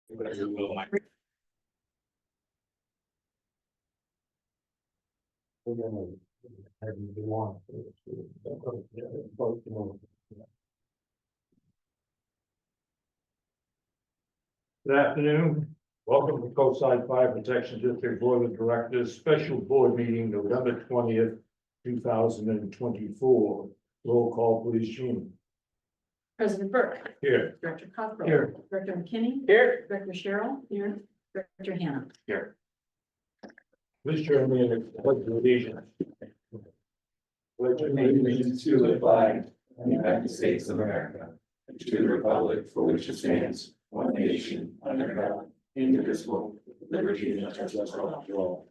Good afternoon. Welcome to Coastside Fire Protection District Board of Directors Special Board Meeting, November 20th, 2024. Roll call, please, Jean. President Burke. Here. Director Cockrell. Here. Director McKinney. Here. Director Cheryl. Here. Director Hannah. Here. Please join me in the pledge of allegiance. Pledge Allegiance to the flag of the United States of America, and to the republic for which it stands, one nation, under God, indivisible, with liberty and justice for all.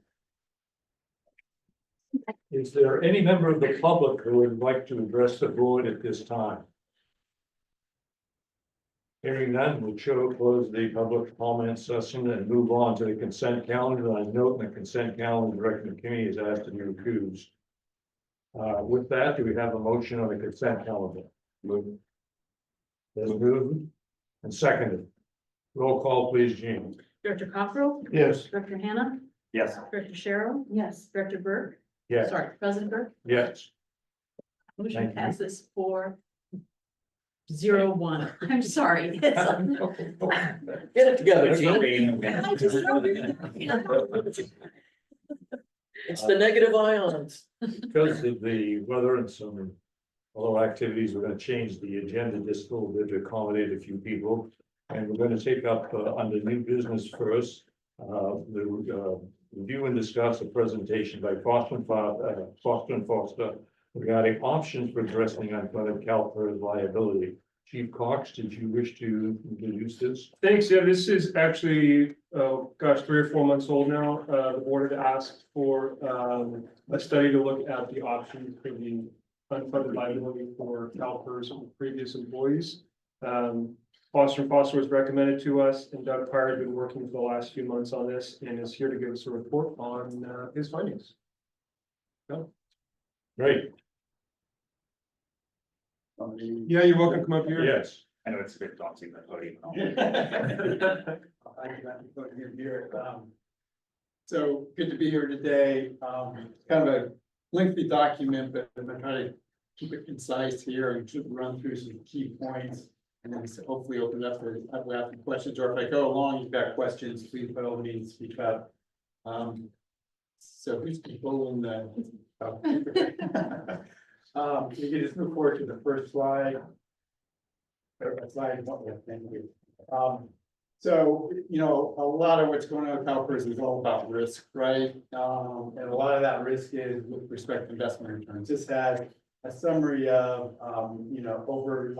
Is there any member of the public who would like to address the board at this time? Hearing none, we'll close the public comment session and move on to the consent calendar. I note in the consent calendar, Director McKinney is asked to be recused. With that, do we have a motion on the consent calendar? Moved. There's moved and seconded. Roll call, please, Jean. Director Cockrell. Yes. Director Hannah. Yes. Director Cheryl. Yes. Director Burke. Yes. Sorry, President Burke. Yes. Motion Thank you. passes 4-0-1. I'm sorry. Get it together, Jean. I just It's the negative ions. Because of the weather and some other activities, we're going to change the agenda just a little bit to accommodate a few people. And we're going to take up under new business first, the review and discuss a presentation by Foster and Foster regarding options for addressing unfunded CalPERS liability. Chief Cox, did you wish to introduce this? Thanks. Yeah, this is actually, 3 or 4 months old now. The board had asked for a study to look at the options for the unfunded liability for CalPERS of previous employees. Foster and Foster was recommended to us, and Doug Pryor had been working for the last few months on this and is here to give us a report on his findings. Great, Yeah, you're welcome to come up here. yes. I know it's a bit daunting, but podium. So good to be here today. Kind of a lengthy document, but I'm gonna try to keep it concise here and to run through some key points. And then hopefully open it up for asking questions, or if I go along, you've got questions, please by all means speak up. So who's controlling the? You can just move forward to the first slide. Or slide one, thank you. So, you know, a lot of what's going on with CalPERS is all about risk, right? And a lot of that risk is with respect to investment returns. This has a summary of, you know, over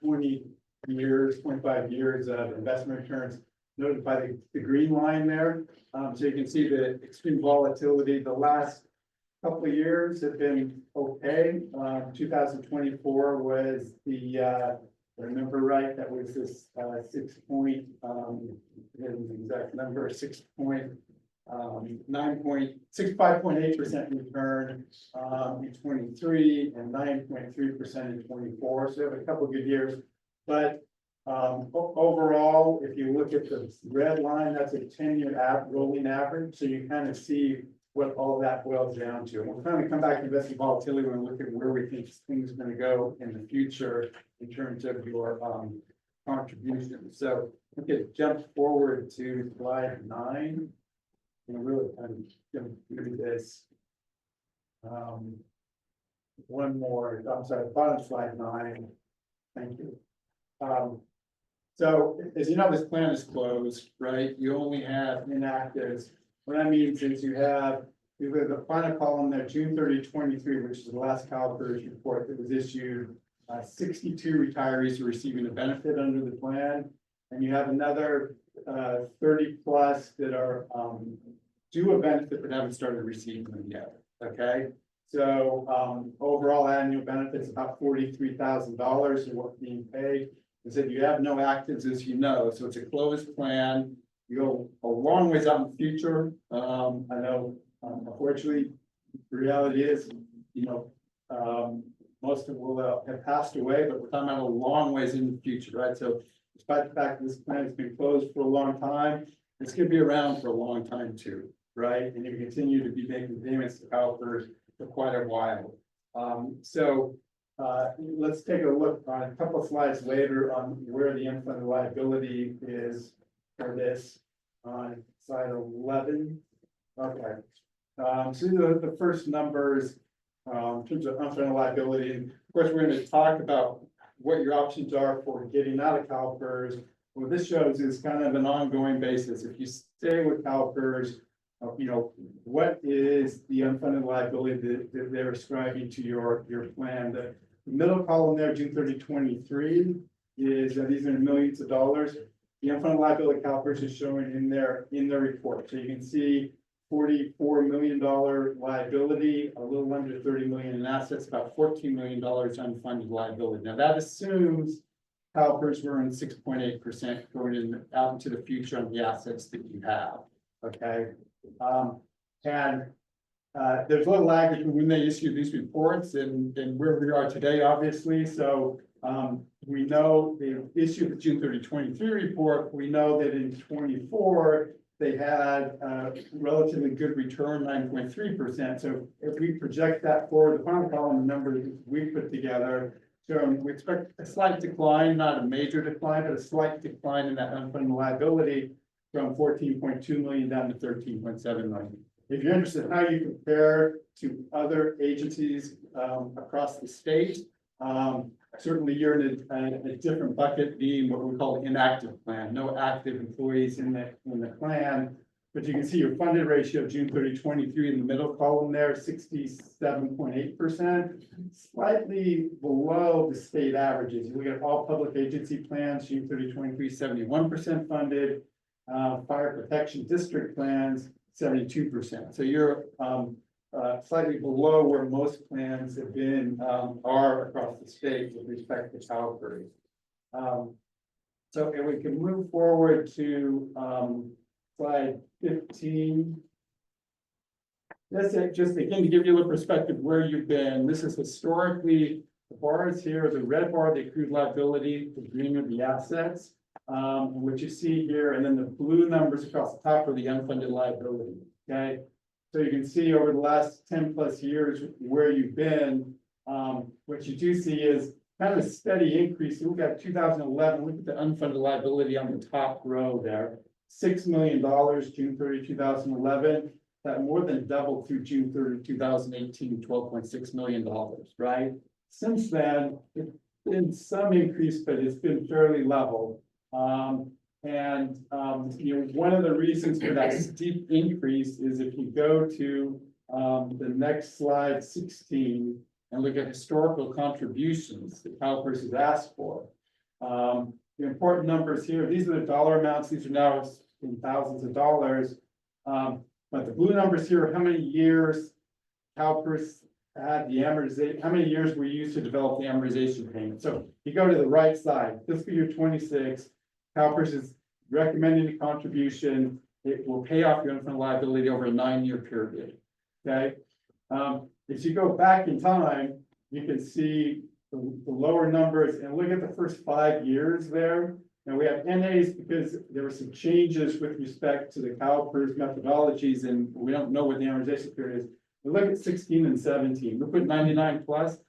20 years, 25 years of investment returns noted by the green line there. So you can see the extreme volatility. The last couple of years have been okay. 2024 was the, if I remember right, that was this 6 point, the exact number, 5.8% return in 23 and 9.3% in 24. So we have a couple of good years. But overall, if you look at the red line, that's a 10-year rolling average. So you kind of see what all that boils down to. And we'll kind of come back to investment volatility when we look at where we think things are going to go in the future in terms of your contribution. So we could jump forward to slide 9 and really kind of jump through this. One more, I'm sorry, bottom slide 9. Thank you. So as you know, this plan is closed, right? You only have inactives. What that means is you have the final column there, June 30, 23, which is the last CalPERS report that was issued. 62 retirees are receiving a benefit under the plan, and you have another 30 plus that are due a benefit but haven't started receiving them yet. Okay, so overall annual benefits about $43,000 is what's being paid. I said you have no actives, as you know, so it's a closed plan. You go a long ways out in the future. I know, unfortunately, the reality is, you know, most of them will have passed away, but we're talking about a long ways in the future, right? So despite the fact that this plan has been closed for a long time, it's gonna be around for a long time too, right? And you continue to be making payments to CalPERS for quite a while. Let's take a look on a couple of slides later on where the unfunded liability is for this on slide 11. Okay. So these are the first numbers, in terms of unfunded liability. And of course, we're gonna talk about what your options are for getting out of CalPERS. What this shows is kind of an ongoing basis. If you stay with CalPERS, what is the unfunded liability that they're ascribing to your plan? The middle column there, June 30, 23, is, these are millions of dollars. The unfunded liability CalPERS is showing in their report. So you can see $44 million liability, a little under 30 million in assets, about $14 million unfunded liability. Now that assumes CalPERS were in 6.8% going out into the future on the assets that you have. Okay. There's a little lag between when they issue these reports and where we are today, obviously. So we know they issued the June 30, 23 report. We know that in 24, they had a relatively good return, 9.3%. So if we project that forward, the final column numbers we put together, so we expect a slight decline, not a major decline, but a slight decline in that unfunded liability from 14.2 million down to 13.7 million. If you're interested in how you compare to other agencies across the state, certainly you're in a different bucket, being what we call inactive plan, no active employees in the plan. But you can see your funded ratio of June 30, 23 in the middle column there, 67.8%, slightly below the state averages. You look at all public agency plans, June 30, 23, 71% funded, fire protection district plans, 72%. So you're slightly below where most plans have been, are across the state with respect to CalPERS. So if we can move forward to slide 15. That's it, just again to give you a little perspective where you've been. This is historically, the bars here, the red bar, the accrued liability, the green are the assets. What you see here, and then the blue numbers across the top are the unfunded liability. Okay, so you can see over the last 10 plus years where you've been. What you do see is kind of a steady increase. Look at 2011. Look at the unfunded liability on the top row there. $6 million, June 30, 2011. That more than doubled through June 30, 2018, $12.6 million. Right. Since then, it's been some increase, but it's been fairly level. One of the reasons for that steep increase is if you go to the next slide, 16, and look at historical contributions that CalPERS has asked for. The important numbers here, these are the dollar amounts, these are now in thousands of dollars. But the blue numbers here are how many years CalPERS had the amortization, how many years were used to develop the amortization payment. So you go to the right side, fiscal year 26, CalPERS is recommending a contribution. It will pay off your unfunded liability over a 9-year period. Okay. If you go back in time, you can see the lower numbers and look at the first 5 years there. Now we have NAs because there were some changes with respect to the CalPERS methodologies, and we don't know what the amortization period is. We look at 16 and 17. We put 99 plus.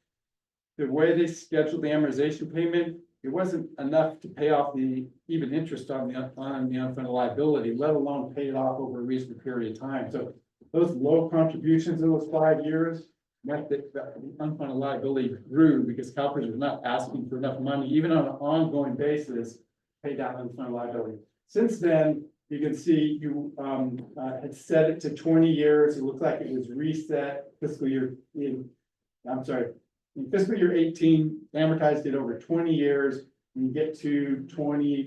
The way they scheduled the amortization payment, it wasn't enough to pay off the even interest on the unfunded liability, let alone pay it off over a reasonable period of time. So those low contributions in those 5 years meant that the unfunded liability grew because CalPERS was not asking for enough money, even on an ongoing basis, pay down unfunded liability. Since then, you can see you had set it to 20 years. It looks like it was reset fiscal year in fiscal year 18, amortized it over 20 years. When you get to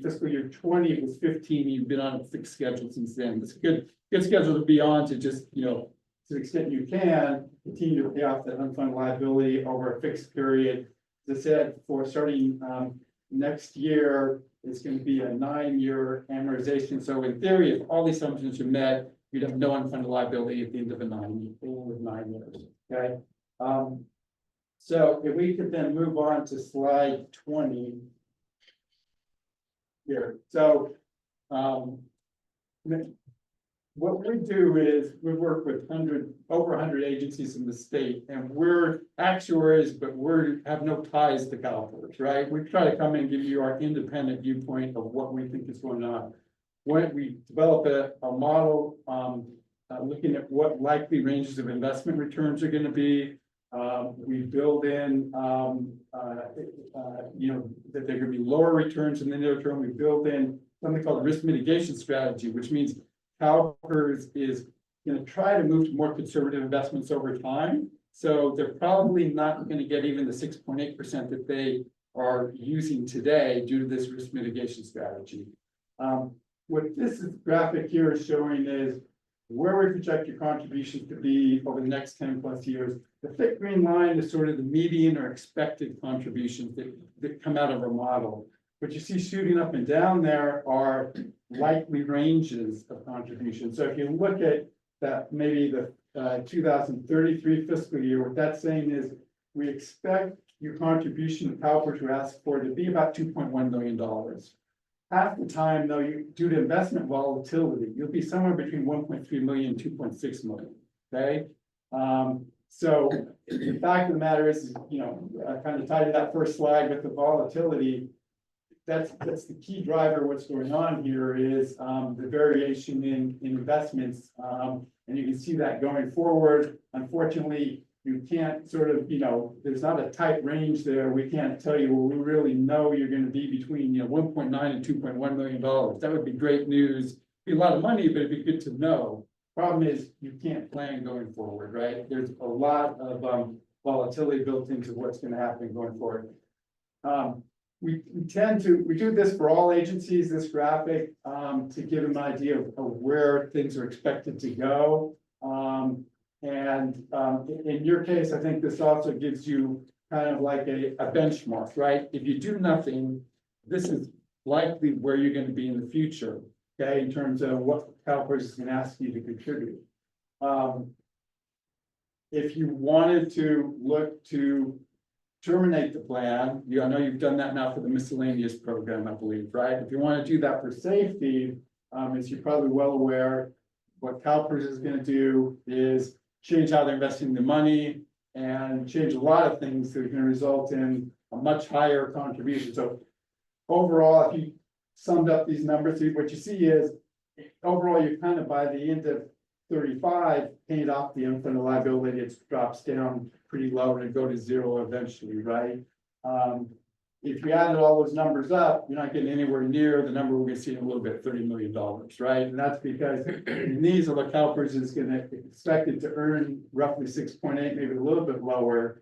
fiscal year 20, it was 15. You've been on a fixed schedule since then. It's a good schedule to be on, to just, to the extent you can, continue to pay off that unfunded liability over a fixed period. As I said, for starting next year, it's going to be a 9-year amortization. So in theory, if all these assumptions are met, you'd have no unfunded liability at the end of 9 years. Okay. So if we could then move on to slide 20. here, so, what we do is we work with over 100 agencies in the state, and we're actuaries, but have no ties to CalPERS, right? We try to come in and give you our independent viewpoint of what we think is going on. When we develop a model, looking at what likely ranges of investment returns are gonna be. We build in, you know, that there are gonna be lower returns in the near term. We build in something called risk mitigation strategy, which means CalPERS is gonna try to move to more conservative investments over time. So they're probably not gonna get even the 6.8% that they are using today due to this risk mitigation strategy. What this graphic here is showing is where we project your contributions to be over the next 10+ years. The thick green line is sort of the median or expected contributions that come out of our model. What you see shooting up and down there are likely ranges of contribution. So if you look at that, maybe the 2033 fiscal year, what that's saying is we expect your contribution to CalPERS we're asked for to be about $2.1 million. Half the time, though, due to investment volatility, you'll be somewhere between 1.3 million and 2.6 million, okay? So the fact of the matter is, you know, I kind of tied to that first slide with the volatility. That's the key driver. What's going on here is the variation in investments. And you can see that going forward. Unfortunately, you can't sort of, you know, there's not a tight range there. We can't tell you, well, we really know you're going to be between, you know, 1.9 and 2.1 million dollars. That would be great news. Be a lot of money, but it'd be good to know. Problem is, you can't plan going forward, right? There's a lot of volatility built into what's going to happen going forward. We do this for all agencies, this graphic, to give them an idea of where things are expected to go. In your case, I think this also gives you kind of like a benchmark, right? If you do nothing, this is likely where you're going to be in the future, okay, in terms of what CalPERS is going to ask you to contribute. If you wanted to look to terminate the plan, I know you've done that now for the miscellaneous program, I believe, right? If you want to do that for safety, as you're probably well aware, what CalPERS is going to do is change how they're investing the money and change a lot of things that are going to result in a much higher contribution. So overall, if you summed up these numbers, what you see is overall, you're kind of by the end of 35 paid off the unfunded liability. It drops down pretty low and go to zero eventually, right? If you added all those numbers up, you're not getting anywhere near the number we're going to see in a little bit, $30 million, right? And that's because these are what CalPERS is going to expect it to earn roughly 6.8, maybe a little bit lower.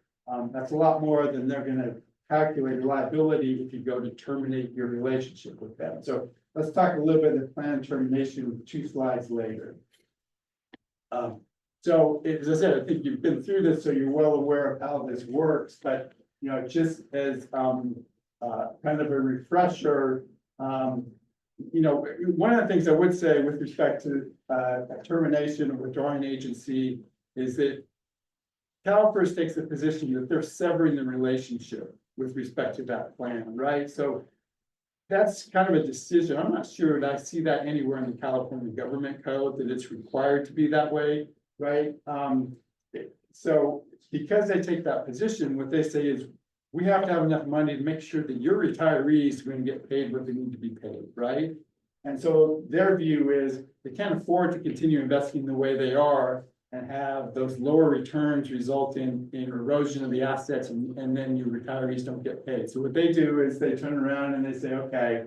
That's a lot more than they're going to calculate your liability if you go to terminate your relationship with them. So let's talk a little bit of the plan termination 2 slides later. So as I said, I think you've been through this, so you're well aware of how this works, but you know, just as kind of a refresher, you know, one of the things I would say with respect to a termination or withdrawing agency is that CalPERS takes the position that they're severing the relationship with respect to that plan, right? So that's kind of a decision. I'm not sure that I see that anywhere in the California government code that it's required to be that way, right? So because they take that position, what they say is we have to have enough money to make sure that your retirees are going to get paid what they need to be paid, right? And so their view is they can't afford to continue investing the way they are and have those lower returns result in erosion of the assets and then your retirees don't get paid. So what they do is they turn around and they say, okay,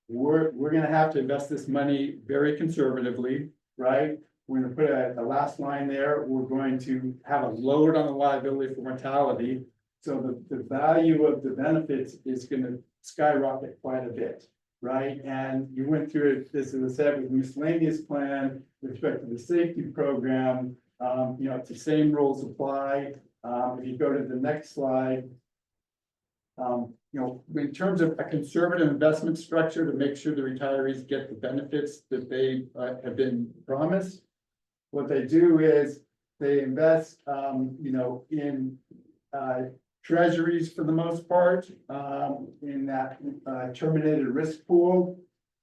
we're going to have to invest this money very conservatively, right? We're going to put a last line there. We're going to have a load on the liability for mortality. So the value of the benefits is going to skyrocket quite a bit, right? And you went through it, as I said, with the miscellaneous plan, with respect to the safety program, you know, the same rules apply. If you go to the next slide, you know, in terms of a conservative investment structure to make sure the retirees get the benefits that they have been promised, what they do is they invest, you know, in treasuries for the most part, in that terminated risk pool.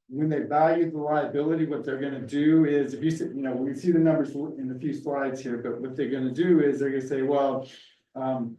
When they value the liability, what they're gonna do is, if you see, we see the numbers in a few slides here, but what they're gonna do is they're gonna say, well, how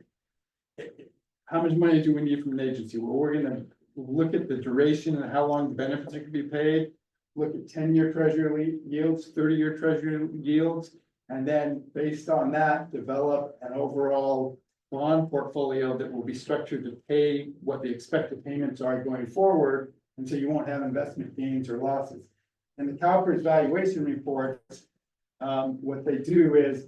much money do we need from an agency? Well, we're gonna look at the duration and how long the benefits are gonna be paid. Look at 10-year treasury yields, 30-year treasury yields, and then based on that, develop an overall bond portfolio that will be structured to pay what the expected payments are going forward. And so you won't have investment gains or losses. And the CalPERS valuation reports, what they do is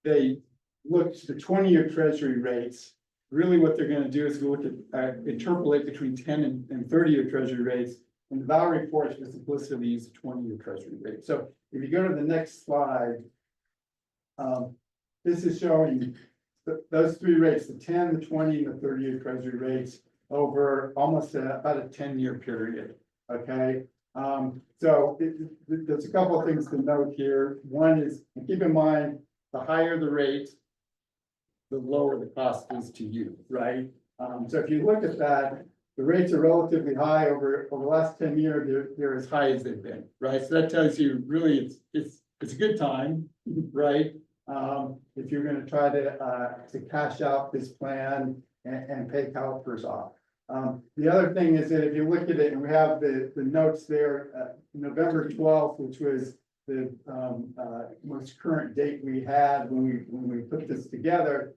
they look at the 20-year treasury rates. Really what they're gonna do is look at, interpolate between 10 and 30-year treasury rates. And the Val reports for simplicity use the 20-year treasury rate. So if you go to the next slide, this is showing those three rates, the 10, the 20, and the 30-year treasury rates over almost about a 10-year period, okay? So there's a couple of things to note here. One is, keep in mind, the higher the rate, the lower the cost is to you, right? So if you look at that, the rates are relatively high over the last 10 years, they're as high as they've been, right? So that tells you really it's a good time, right? If you're gonna try to cash out this plan and pay CalPERS off. The other thing is that if you look at it, and we have the notes there, November 12th, which was the most current date we had when we put this together.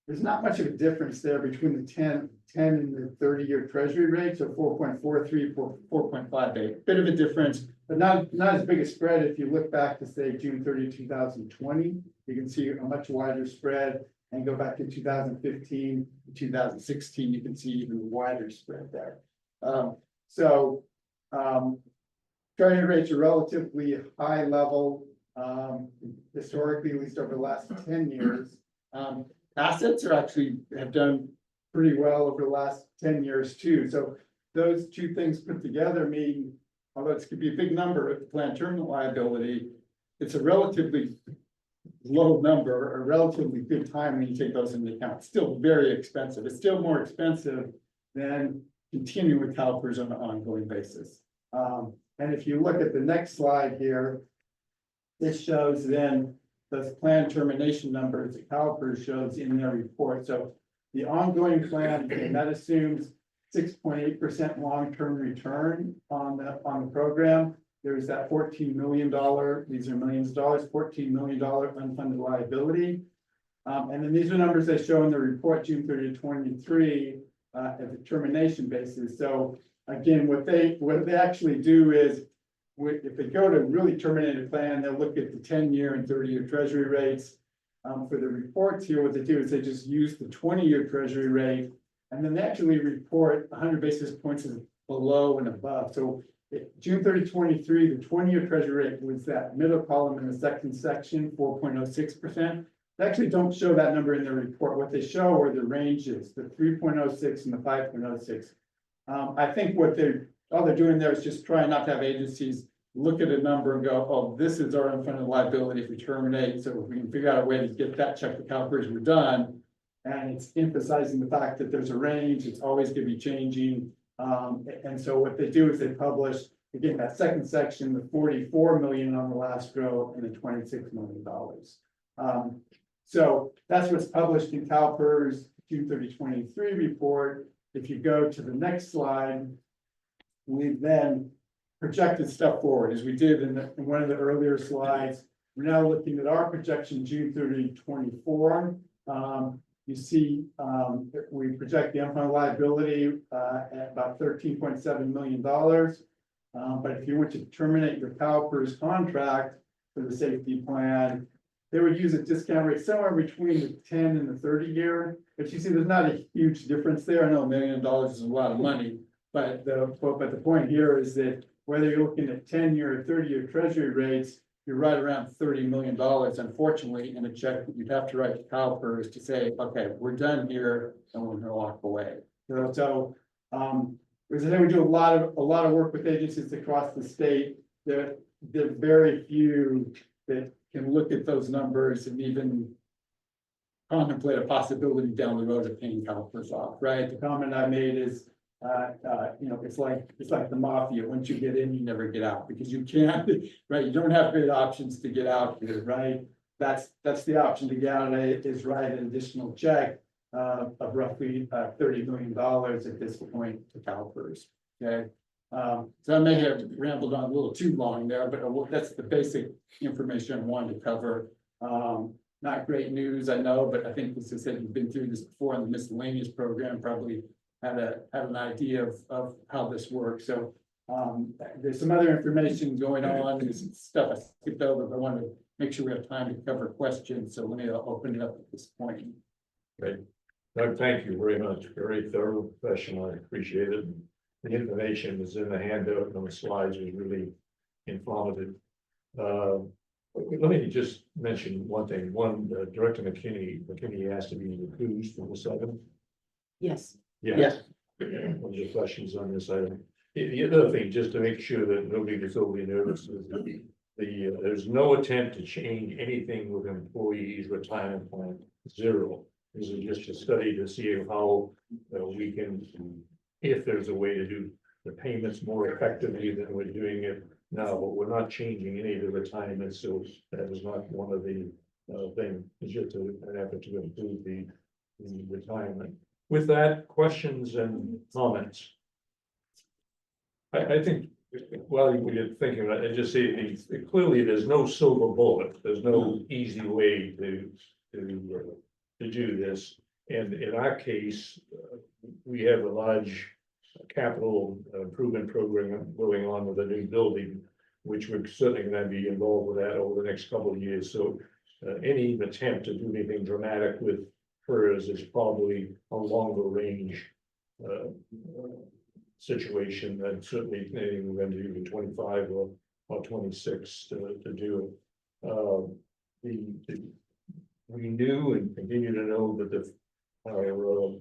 There's not much of a difference there between the 10 and the 30-year treasury rates of 4.43, 4.58. Bit of a difference, but not as big a spread. If you look back to say June 30, 2020, you can see a much wider spread, and go back to 2015, 2016, you can see even wider spread there. Treasury rates are relatively high level, historically, at least over the last 10 years. Assets are actually have done pretty well over the last 10 years too. So those two things put together mean, although it could be a big number of plan terminal liability, it's a relatively low number, a relatively good time when you take those into account. It's still very expensive. It's still more expensive than continuing with CalPERS on an ongoing basis. And if you look at the next slide here, this shows then those plan termination numbers that CalPERS shows in their report. So the ongoing plan, and that assumes 6.8% long-term return on the program. There's that $14 million, these are millions of dollars, $14 million unfunded liability. And then these are numbers they show in the report June 30, 23 at the termination basis. So again, what they actually do is, if they go to really terminate a plan, they'll look at the 10-year and 30-year treasury rates. For the reports here, what they do is they just use the 20-year treasury rate, and then they actually report 100 basis points as below and above. So June 30, 23, the 20-year treasury rate was that middle column in the second section, 4.06%. They actually don't show that number in their report. What they show are the ranges, the 3.06 and the 5.06. I think what all they're doing there is just trying not to have agencies look at a number and go, oh, this is our unfunded liability if we terminate. So if we can figure out a way to get that check to CalPERS, we're done. And it's emphasizing the fact that there's a range, it's always going to be changing. And so what they do is they publish, again, that second section, the 44 million on the last row and the $26 million. So that's what's published in CalPERS June 30, 23 report. If you go to the next slide, we've then projected stuff forward as we did in one of the earlier slides. We're now looking at our projection June 30, 24. You see, we project the unfunded liability at about $13.7 million. But if you were to terminate your CalPERS contract for the safety plan, they would use a discount rate somewhere between the 10 and the 30 year. But you see, there's not a huge difference there. I know $1 million is a lot of money, but the point here is that whether you're looking at 10-year or 30-year treasury rates, you're right around $30 million, unfortunately, in a check that you'd have to write to CalPERS to say, okay, we're done here and we're gonna walk away. So as I say, we do a lot of work with agencies across the state. There are very few that can look at those numbers and even contemplate a possibility down the road of paying CalPERS off, right? The comment I made is, you know, it's like the mafia. Once you get in, you never get out because you can't, right? You don't have great options to get out here, right? That's the option to get out is write an additional check of roughly $30 million at this point to CalPERS, okay? So I may have rambled on a little too long there, but that's the basic information I wanted to cover. Not great news, I know, but I think, as I said, you've been through this before in the miscellaneous program, probably had an idea of how this works. So there's some other information going on, there's some stuff I skipped over, but I want to make sure we have time to cover questions. So let me open it up at this point. Great. Doug, thank you very much. Very thorough, professional. I appreciate it. The information is in the handout and the slides was really informative. Let me just mention one thing. Director McKinney has to be recused from this item. Yes. Yes. One of the questions on this item. The other thing, just to make sure that nobody gets overly nervous, is that there's no attempt to change anything with employees' retirement plan, zero. This is just a study to see how we can, if there's a way to do the payments more effectively than we're doing it now, but we're not changing any of the retirements, so that is not one of the things. It's just an effort to improve the retirement. With that, questions and comments? I think while we're thinking about it, I just say clearly there's no silver bullet. There's no easy way to do this. And in our case, we have a large capital improvement program going on with a new building, which we're certainly going to be involved with that over the next couple of years. So any attempt to do anything dramatic with HERS is probably a longer range situation than certainly anything we're going to do in 25 or 26 to do it. We knew and continue to know that our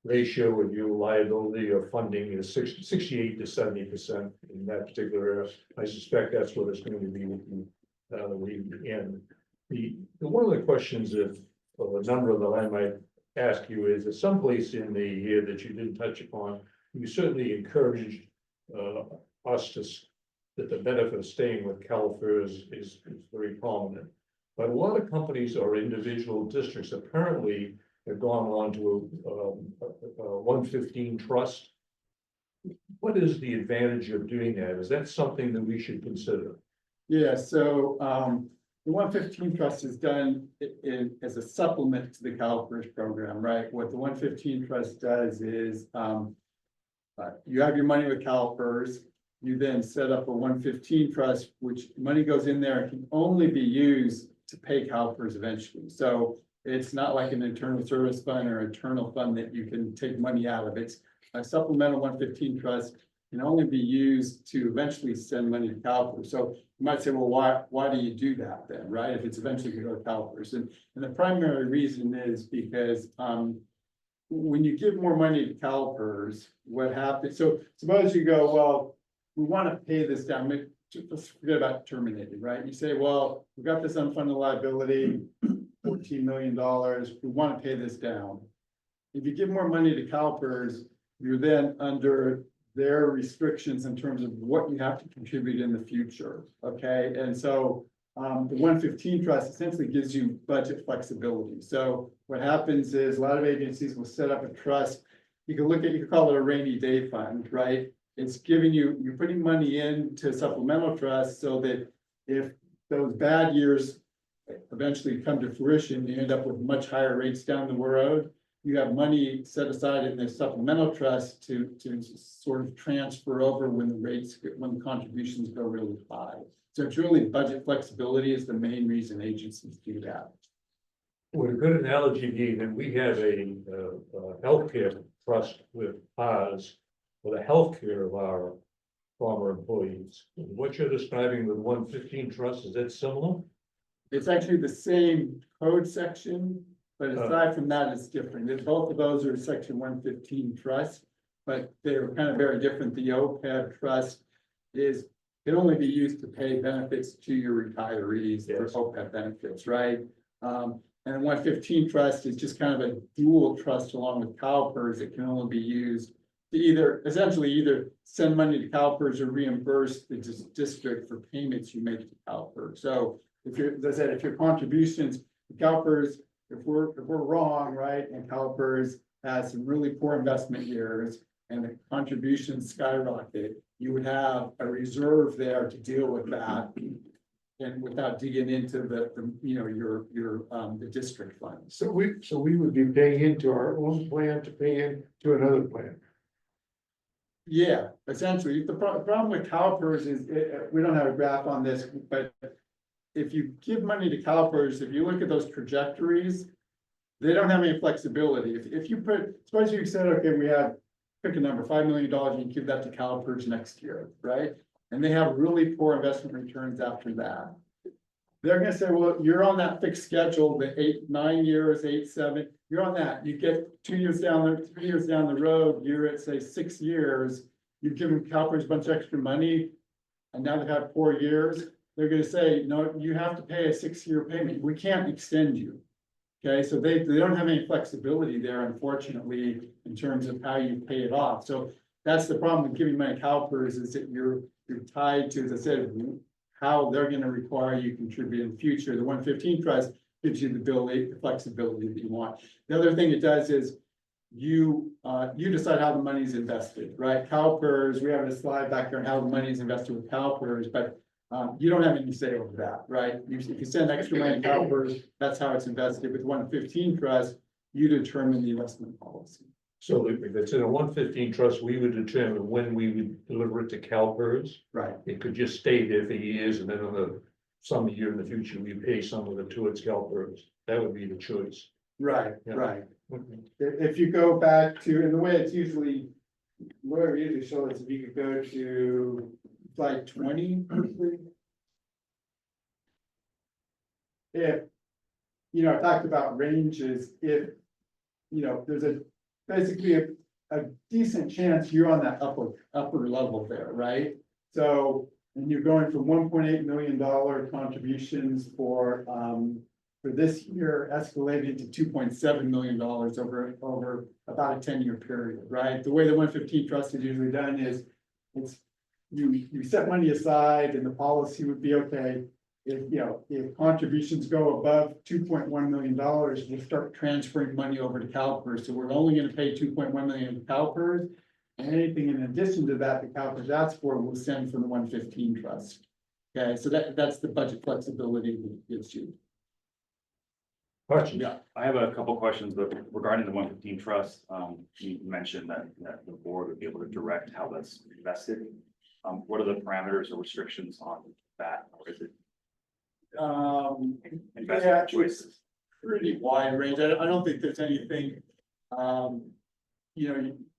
ratio of your liability or funding is 68 to 70% in that particular area. I suspect that's what it's going to be in the one of the questions of a number that I might ask you is that someplace in the year that you didn't touch upon, you certainly encouraged us that the benefit of staying with CalPERS is very prominent. But a lot of companies or individual districts apparently have gone on to a 115 trust. What is the advantage of doing that? Is that something that we should consider? Yeah, so the 115 trust is done as a supplement to the CalPERS program, right? What the 115 trust does is you have your money with CalPERS, you then set up a 115 trust, which money goes in there and can only be used to pay CalPERS eventually. So it's not like an internal service fund or internal fund that you can take money out of. It's a supplemental 115 trust can only be used to eventually send money to CalPERS. So you might say, well, why do you do that then, right? If it's eventually going to go to CalPERS. And the primary reason is because when you give more money to CalPERS, what happens? So suppose you go, well, we want to pay this down. Let's forget about terminated, right? You say, well, we've got this unfunded liability, $14 million. We want to pay this down. If you give more money to CalPERS, you're then under their restrictions in terms of what you have to contribute in the future. Okay, and so the 115 trust essentially gives you budget flexibility. So what happens is a lot of agencies will set up a trust. You can call it a rainy day fund, right? It's giving you're putting money into supplemental trust so that if those bad years eventually come to fruition, you end up with much higher rates down the road. You have money set aside in the supplemental trust to sort of transfer over when the contributions go really high. So it's really budget flexibility is the main reason agencies do that. Would a good analogy be that we have a healthcare trust with ours for the healthcare of our former employees? What you're describing with 115 trust, is that similar? It's actually the same code section, but aside from that, it's different. Both of those are section 115 trust, but they're kind of very different. The OPEB trust can only be used to pay benefits to your retirees for OPEB benefits, right? And 115 trust is just kind of a dual trust along with CalPERS that can only be used to essentially either send money to CalPERS or reimburse the district for payments you make to CalPERS. So if you're, as I said, if your contributions to CalPERS, if we're wrong, right, and CalPERS has some really poor investment years and the contributions skyrocket, you would have a reserve there to deal with that. And without digging into the the district funds. So we would be paying into our own plan to pay into another plan. Yeah, essentially, the problem with CalPERS is, we don't have a graph on this, but if you give money to CalPERS, if you look at those trajectories, they don't have any flexibility. If you suppose you said, okay, we have, pick a number, $5 million, and you give that to CalPERS next year, right? And they have really poor investment returns after that. They're gonna say, well, you're on that fixed schedule, the 8, 9 years, 8, 7, you're on that. You get 2 years down there, 3 years down the road, you're at, say, 6 years, you've given CalPERS a bunch of extra money, and now they have 4 years, they're gonna say, no, you have to pay a 6-year payment. We can't extend you. Okay, so they don't have any flexibility there, unfortunately, in terms of how you pay it off. So that's the problem with giving money to CalPERS, is that you're tied to, as I said, how they're gonna require you contribute in the future. The 115 trust gives you the ability, the flexibility that you want. The other thing it does is you decide how the money is invested, right? CalPERS, we have a slide back there on how the money is invested with CalPERS, but you don't have any say over that, right? If you send extra money to CalPERS, that's how it's invested. With 115 trust, you determine the investment policy. So if it's in a 115 trust, we would determine when we would deliver it to CalPERS. Right. It could just stay there for years, and then some year in the future, we pay some of it towards CalPERS. That would be the choice. Right, Yeah. right. If you go back to, and the way it's usually, where we usually show is if you could go to slide 20. If, I talked about ranges, if, there's basically a decent chance you're on that upper level there, right? So, and you're going from $1.8 million contributions for this year, escalated to $2.7 million over about a 10-year period, right? The way the 115 trust is usually done is, it's you set money aside, and the policy would be, okay, if contributions go above $2.1 million, we'll start transferring money over to CalPERS. So we're only gonna pay $2.1 million to CalPERS, and anything in addition to that, the CalPERS asks for, we'll send from the 115 trust. Okay, so that's the budget flexibility that it gives you. Questions? Yeah, I have a couple questions, but regarding the 115 trust, you mentioned that the board would be able to direct how that's invested. What are the parameters or restrictions on that, or is it Yeah, investment choices? pretty wide range. I don't think there's anything,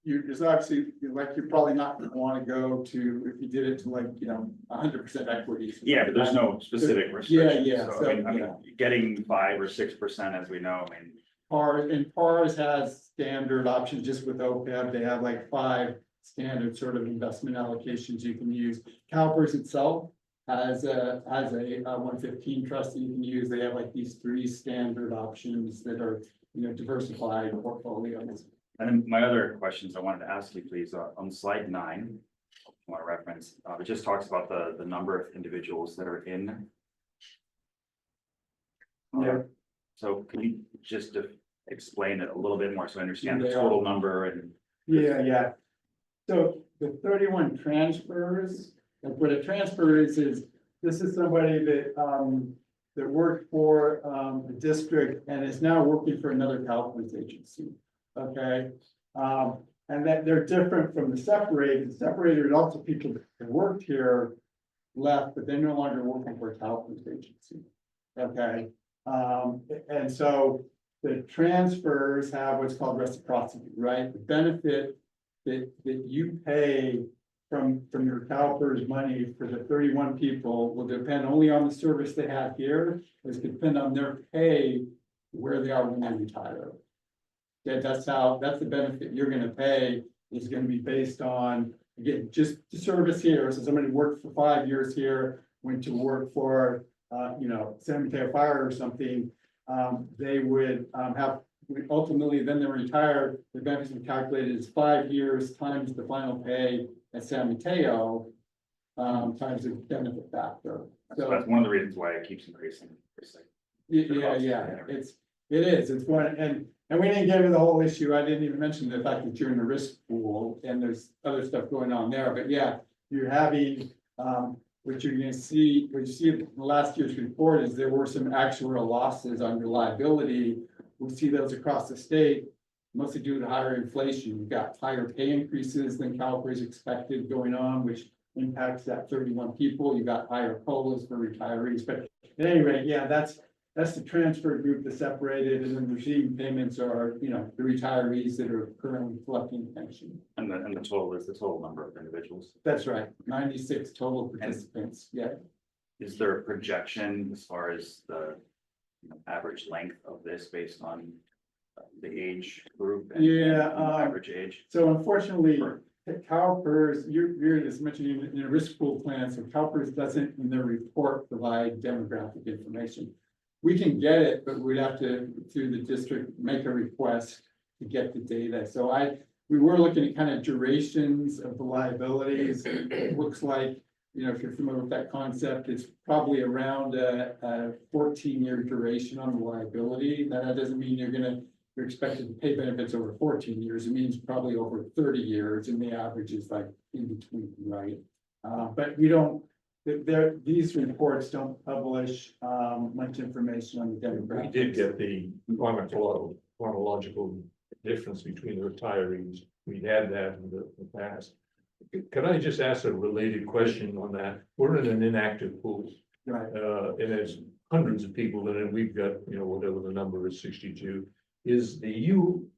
there's obviously, like, you're probably not gonna wanna go to, if you did it to 100% equity. Yeah, but there's no specific restrictions. yeah, So, I mean, yeah. getting 5 or 6%, as we know, I mean, PARS has standard options just with OPEB. They have like 5 standard sort of investment allocations you can use. CalPERS itself has a 115 trust that you can use. They have like these 3 standard options that are, diversified portfolios. and then my other questions I wanted to ask you, please, on slide 9, I want to reference, it just talks about the number of individuals that are in. Yeah. So can you just explain it a little bit more so I understand the Yeah. total number and? Yeah. So the 31 transfers, like what a transfer is this is somebody that worked for the district and is now working for another CalPERS agency. Okay, and that they're different from the separated. Separated, also people that worked here left, but they're no longer working for a CalPERS agency. Okay, and so the transfers have what's called reciprocity, right? The benefit that you pay from your CalPERS money for the 31 people will depend only on the service they have here. It's depend on their pay where they are when they retire. That's the benefit you're gonna pay is gonna be based on, again, just the service here. So somebody worked for 5 years here, went to work for, San Mateo Fire or something. they would, ultimately, then they retire, the benefits are calculated as 5 years times the final pay at San Mateo. Times the benefit factor. So that's one of the reasons why it keeps increasing. Yeah, it's one, and we didn't get into the whole issue, I didn't even mention the fact that you're in the risk pool, and there's other stuff going on there, but yeah, you're having, what you're gonna see, what you see in last year's report is there were some actuarial losses on your liability. We see those across the state, mostly due to higher inflation, you've got higher pay increases than CalPERS expected going on, which impacts that 31 people, you got higher COLAs for retirees, but at any rate, yeah, that's the transfer group that's separated, and then the receiving payments are, the retirees that are currently collecting pension. And the total is the total number of individuals. That's right, 96 total participants, yeah. Is there a projection as far as the average length of this based on the age group? And average age? So unfortunately, CalPERS, you're just mentioning in a risk pool plan, so CalPERS doesn't in their report provide demographic information. We can get it, but we'd have to, through the district, make a request to get the data. So we were looking at kind of durations of the liabilities. It looks like, if you're familiar with that concept, it's probably around a 14-year duration on the liability. Now, that doesn't mean you're expected to pay benefits over 14 years. It means probably over 30 years, and the average is like in between, right? But we don't, these reports don't publish much information on the demographics. We did get the chronological difference between the retirees. We had that in the past. Can I just ask a related question on that? We're in an inactive pool, Right. and there's hundreds of people in it. We've got, whatever the number is, 62. Is the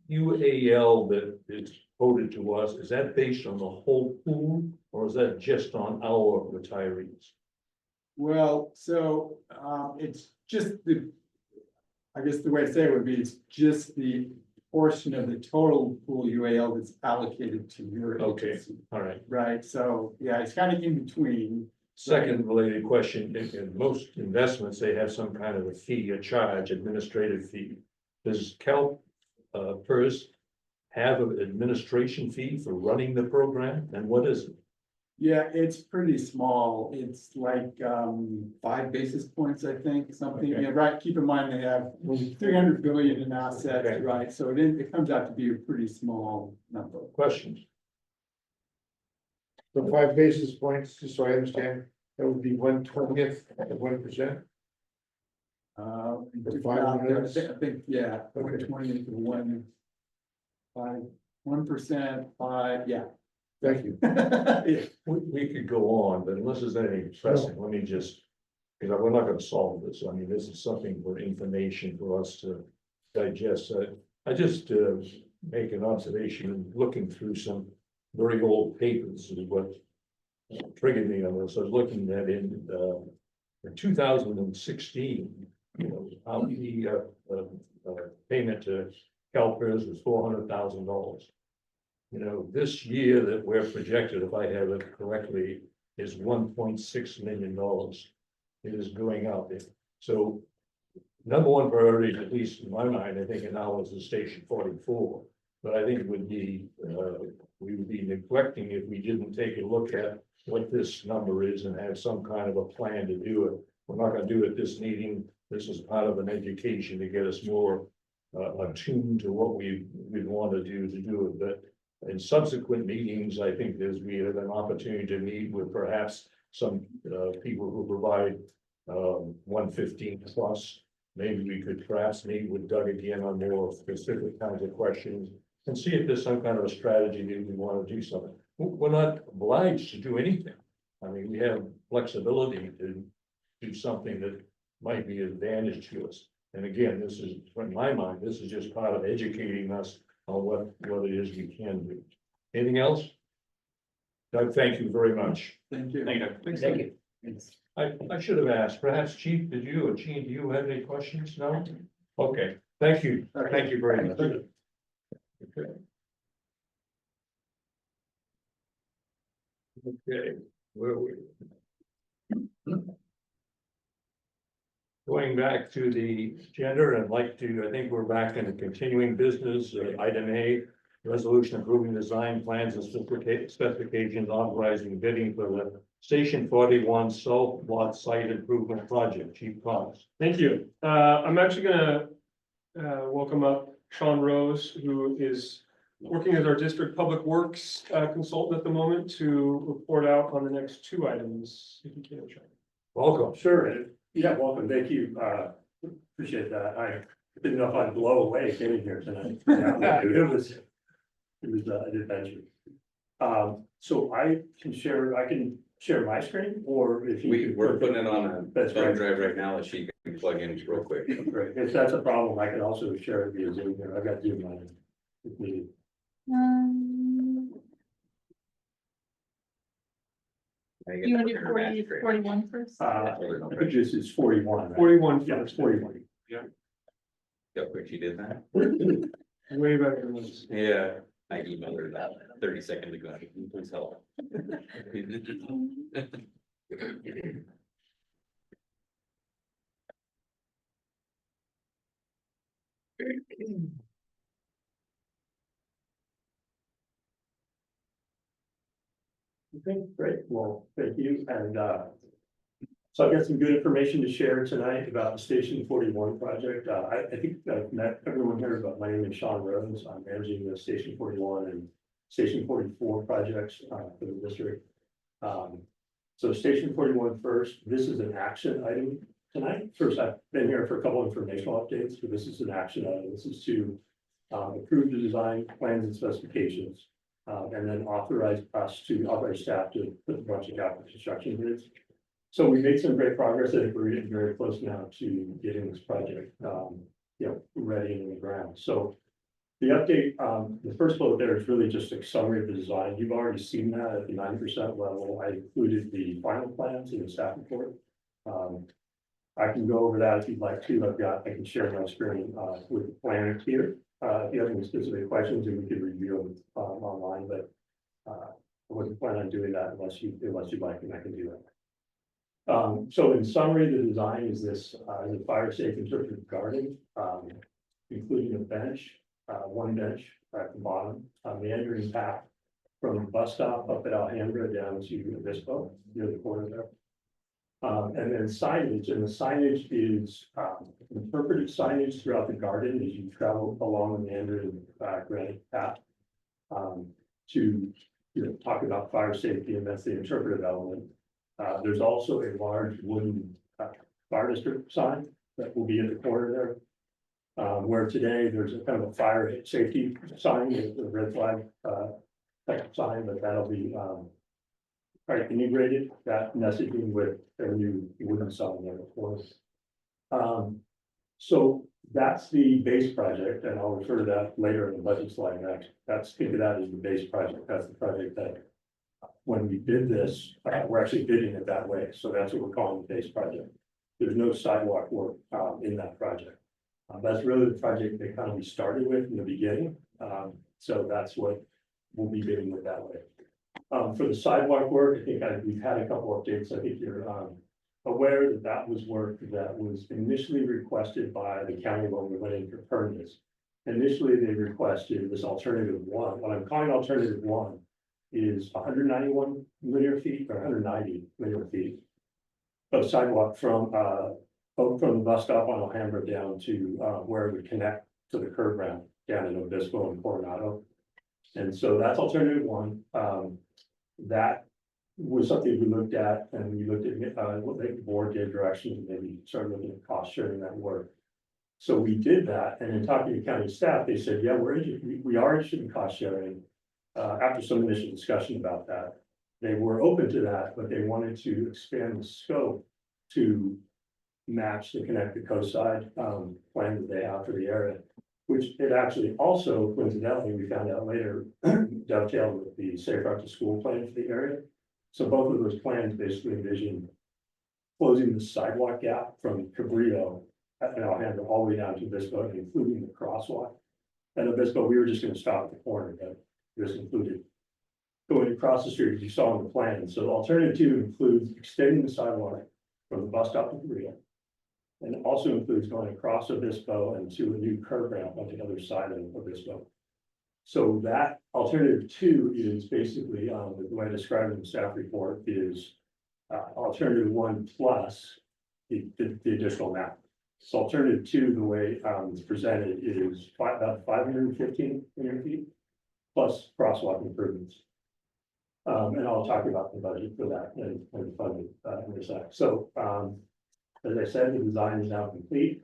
UAL that is quoted to us, is that based on the whole pool, or is that just on our retirees? Well, so it's just I guess the way to say it would be, it's just the portion of the total pool UAL that's allocated to your Okay. agency. All right. Right, so, yeah, it's kind of in between. Second related question, in most investments, they have some kind of a fee, a charge, administrative fee. Does CalPERS have an administration fee for running the program, and what is it? Yeah, it's pretty small. It's like 5 basis points, I think, something. Okay. Yeah, right. Keep in mind they have 300 billion in assets, Okay. right? So it comes out to be a pretty small number. Questions? So 5 basis points, just so I understand, that would be 1/20th of 1%. The 500. I think, yeah, 1/20 to 1%, 5, yeah. Thank you. Yeah. We could go on, but unless there's anything pressing, let me just, because we're not gonna solve this. I mean, this is something for information for us to digest. I just make an observation, looking through some very old papers is what triggered me on this. I was looking at in 2016, how the payment to CalPERS was $400,000. This year that we're projected, if I have it correctly, is $1.6 million. It is going up. So number one priority, at least in my mind, I think now is the Station 44. But I think it would be, we would be neglecting if we didn't take a look at what this number is and have some kind of a plan to do it. We're not gonna do it this meeting. This is part of an education to get us more attuned to what we want to do it. But in subsequent meetings, I think we have an opportunity to meet with perhaps some people who provide 115 plus. Maybe we could perhaps meet with Doug again on more specific kinds of questions and see if there's some kind of a strategy that we want to do something. We're not obliged to do anything. I mean, we have flexibility to do something that might be an advantage to us. And again, this is, in my mind, this is just part of educating us on what it is we can do. Anything else? Doug, thank you very much. Thank you. Thank you. Thanks. I should have asked, perhaps Chief, did you, or Gene, do you have any questions? No? Okay, thank you. Thank you very much. Okay. Okay, where are we? Going back to the agenda and like to, I think we're back in the continuing business, item A. Resolution approving design plans and specifications authorizing bidding for the Station 41 Salt Lot Site Improvement Project, Chief Cost. Thank you. I'm actually gonna welcome up Sean Rose, who is working as our district public works consultant at the moment to report out on the next two items. If you can, Sean. Welcome. Sure, yeah, welcome, thank you, appreciate that, I didn't know if I'd blow away getting here tonight. Yeah, it was an adventure. So I can share my screen, or if you. We're putting it on a That's thumb right. drive right now that she can plug in real quick. Great, if that's a problem, I can also share it via Zoom here, I've got Zoom on it. If needed. You want to do 41 first? I think this is 41. Right? 41 Yeah, first. it's 41. How quick she did that. Way better than this. Yeah, I emailed her that 30 seconds ago. Please help. Okay, great, well, thank you, and so I've got some good information to share tonight about the Station 41 project. I think I've met everyone here, but my name is Sean Rose. I'm managing the Station 41 and Station 44 projects for the district. So Station 41 first, this is an action item tonight. First, I've been here for a couple informational updates, but this is an action item. This is to approve the design plans and specifications. And then authorize staff to put the project out for construction bids. So we made some great progress. I think we're getting very close now to getting this project, ready and in the ground. So the update, the first bullet there is really just a summary of the design. You've already seen that at the 90% level. I included the final plans in the staff report. I can go over that if you'd like to. I can share my screen with the planner here. If you have any specific questions, and we could review them online, but I wasn't planning on doing that unless you'd like, and I can do that. So in summary, the design is this, the fire safe interpretive garden, including a bench, one bench at the bottom, meandering path from the bus stop up at Alhambra down to Obispo, near the corner there. And then signage, and the signage is interpretive signage throughout the garden as you travel along the meandering granite path. To talk about fire safety, and that's the interpretive element. There's also a large wooden fire district sign that will be in the corner there. Where today there's a kind of a fire safety sign, the red flag type sign, but that'll be integrated, that messaging with a new wooden sign there, of course. So that's the base project, and I'll refer to that later in the budget slide next. Think of that as the base project. That's the project that when we bid this, we're actually bidding it that way. So that's what we're calling the base project. There's no sidewalk work in that project. That's really the project that kind of we started with in the beginning. So that's what we'll be bidding with that way. For the sidewalk work, I think we've had a couple updates. I think you're aware that that was work that was initially requested by the county when we went in for permits. Initially, they requested this alternative one. What I'm calling alternative one is 191 linear feet or 190 linear feet of sidewalk from the bus stop on Alhambra down to where it would connect to the curb ramp down in Obispo and Coronado. And so that's alternative one. That was something we looked at, and we looked at what the board gave direction and maybe started looking at cost sharing that work. So we did that, and in talking to county staff, they said, yeah, we are interested in cost sharing. After some initial discussion about that, they were open to that, but they wanted to expand the scope to match the Connect the Coast Side plan that they have for the area, which it actually also coincidentally, we found out later, dovetailed with the Safe Route to School plan for the area. So both of those plans basically envision closing the sidewalk gap from Cabrillo and Alhambra all the way down to Obispo, including the crosswalk. At Obispo, we were just going to stop at the corner, but this included going across the street, as you saw in the plan. So alternative two includes extending the sidewalk from the bus stop to Cabrillo, And also includes going across Obispo and to a new curb ramp on the other side of Obispo. So that alternative two is basically, the way I described in the staff report is alternative one plus the additional map. So alternative two, the way it's presented is about 515 linear feet plus crosswalk improvements. And I'll talk about the budget for that and the funding in a sec. So as I said, the design is now complete.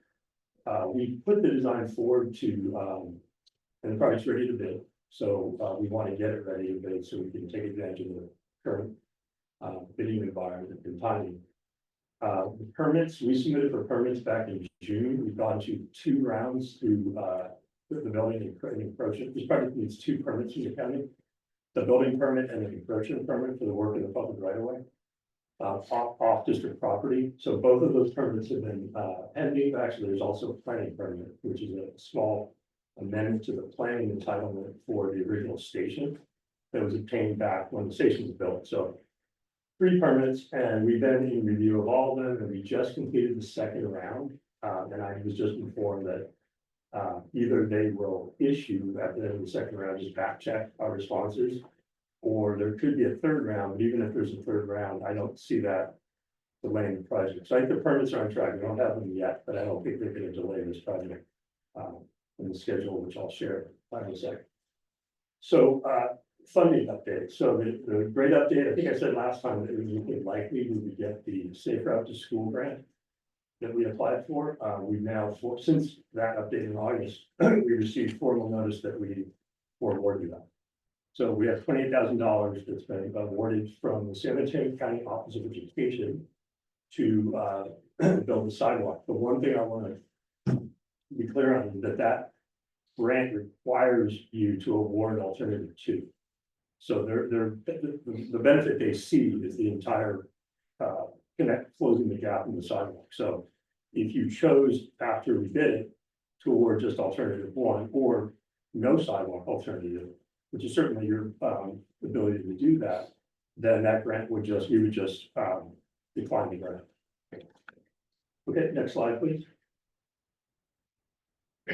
We put the design forward to and the project's ready to bid. So we want to get it ready to bid so we can take advantage of the current bidding environment and timing. The permits, we submitted for permits back in June. We've gone to 2 rounds through the building and encroachment. This project needs 2 permits in the county. The building permit and the encroachment permit for the work in the public right of way. Off district property. So both of those permits have been pending. Actually, there's also a planning permit, which is a small amendment to the planning entitlement for the original station that was obtained back when the station was built. So 3 permits, and we've been in review of all of them, and we just completed the second round. And I was just informed that either they will issue at the end of the second round, just back check our responses, or there could be a third round, but even if there's a third round, I don't see that delaying the project. So I think the permits are on track. We don't have them yet, but I don't think they're going to delay this project in the schedule, which I'll share in a second. So funding update. So the great update, I think I said last time that it was likely we would get the Safe Route to School grant that we applied for. We've now, since that update in August, we received formal notice that we were awarded that. So we have $28,000 that's been awarded from the San Antonio County Office of Education to build the sidewalk. The one thing I want to be clear on is that grant requires you to award alternative 2. So the benefit they see is the entire closing the gap in the sidewalk. So if you chose after we bid it to award just alternative 1 or no sidewalk alternative, which is certainly your ability to do that, then that grant would just, we would just decline the grant. Okay, next slide, please.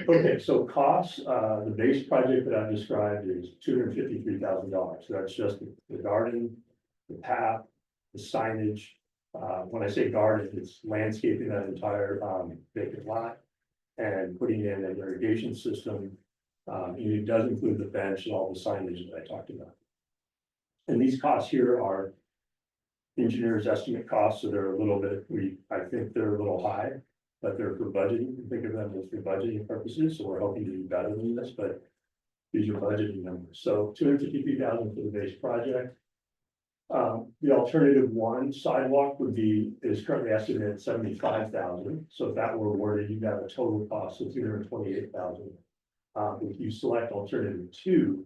Okay, so costs, the base project that I've described is $253,000. So that's just the garden, the path, the signage. When I say garden, it's landscaping that entire vacant lot and putting in an irrigation system. And it does include the bench and all the signage that I talked about. And these costs here are engineers' estimate costs, so they're a little bit, I think they're a little high, but they're for budgeting. Think of them as for budgeting purposes. So we're hoping to do better than this, but these are budgeting numbers. So $253,000 for the base project. The alternative 1 sidewalk is currently estimated at $75,000. So if that were awarded, you'd have a total cost of $228,000. If you select alternative 2,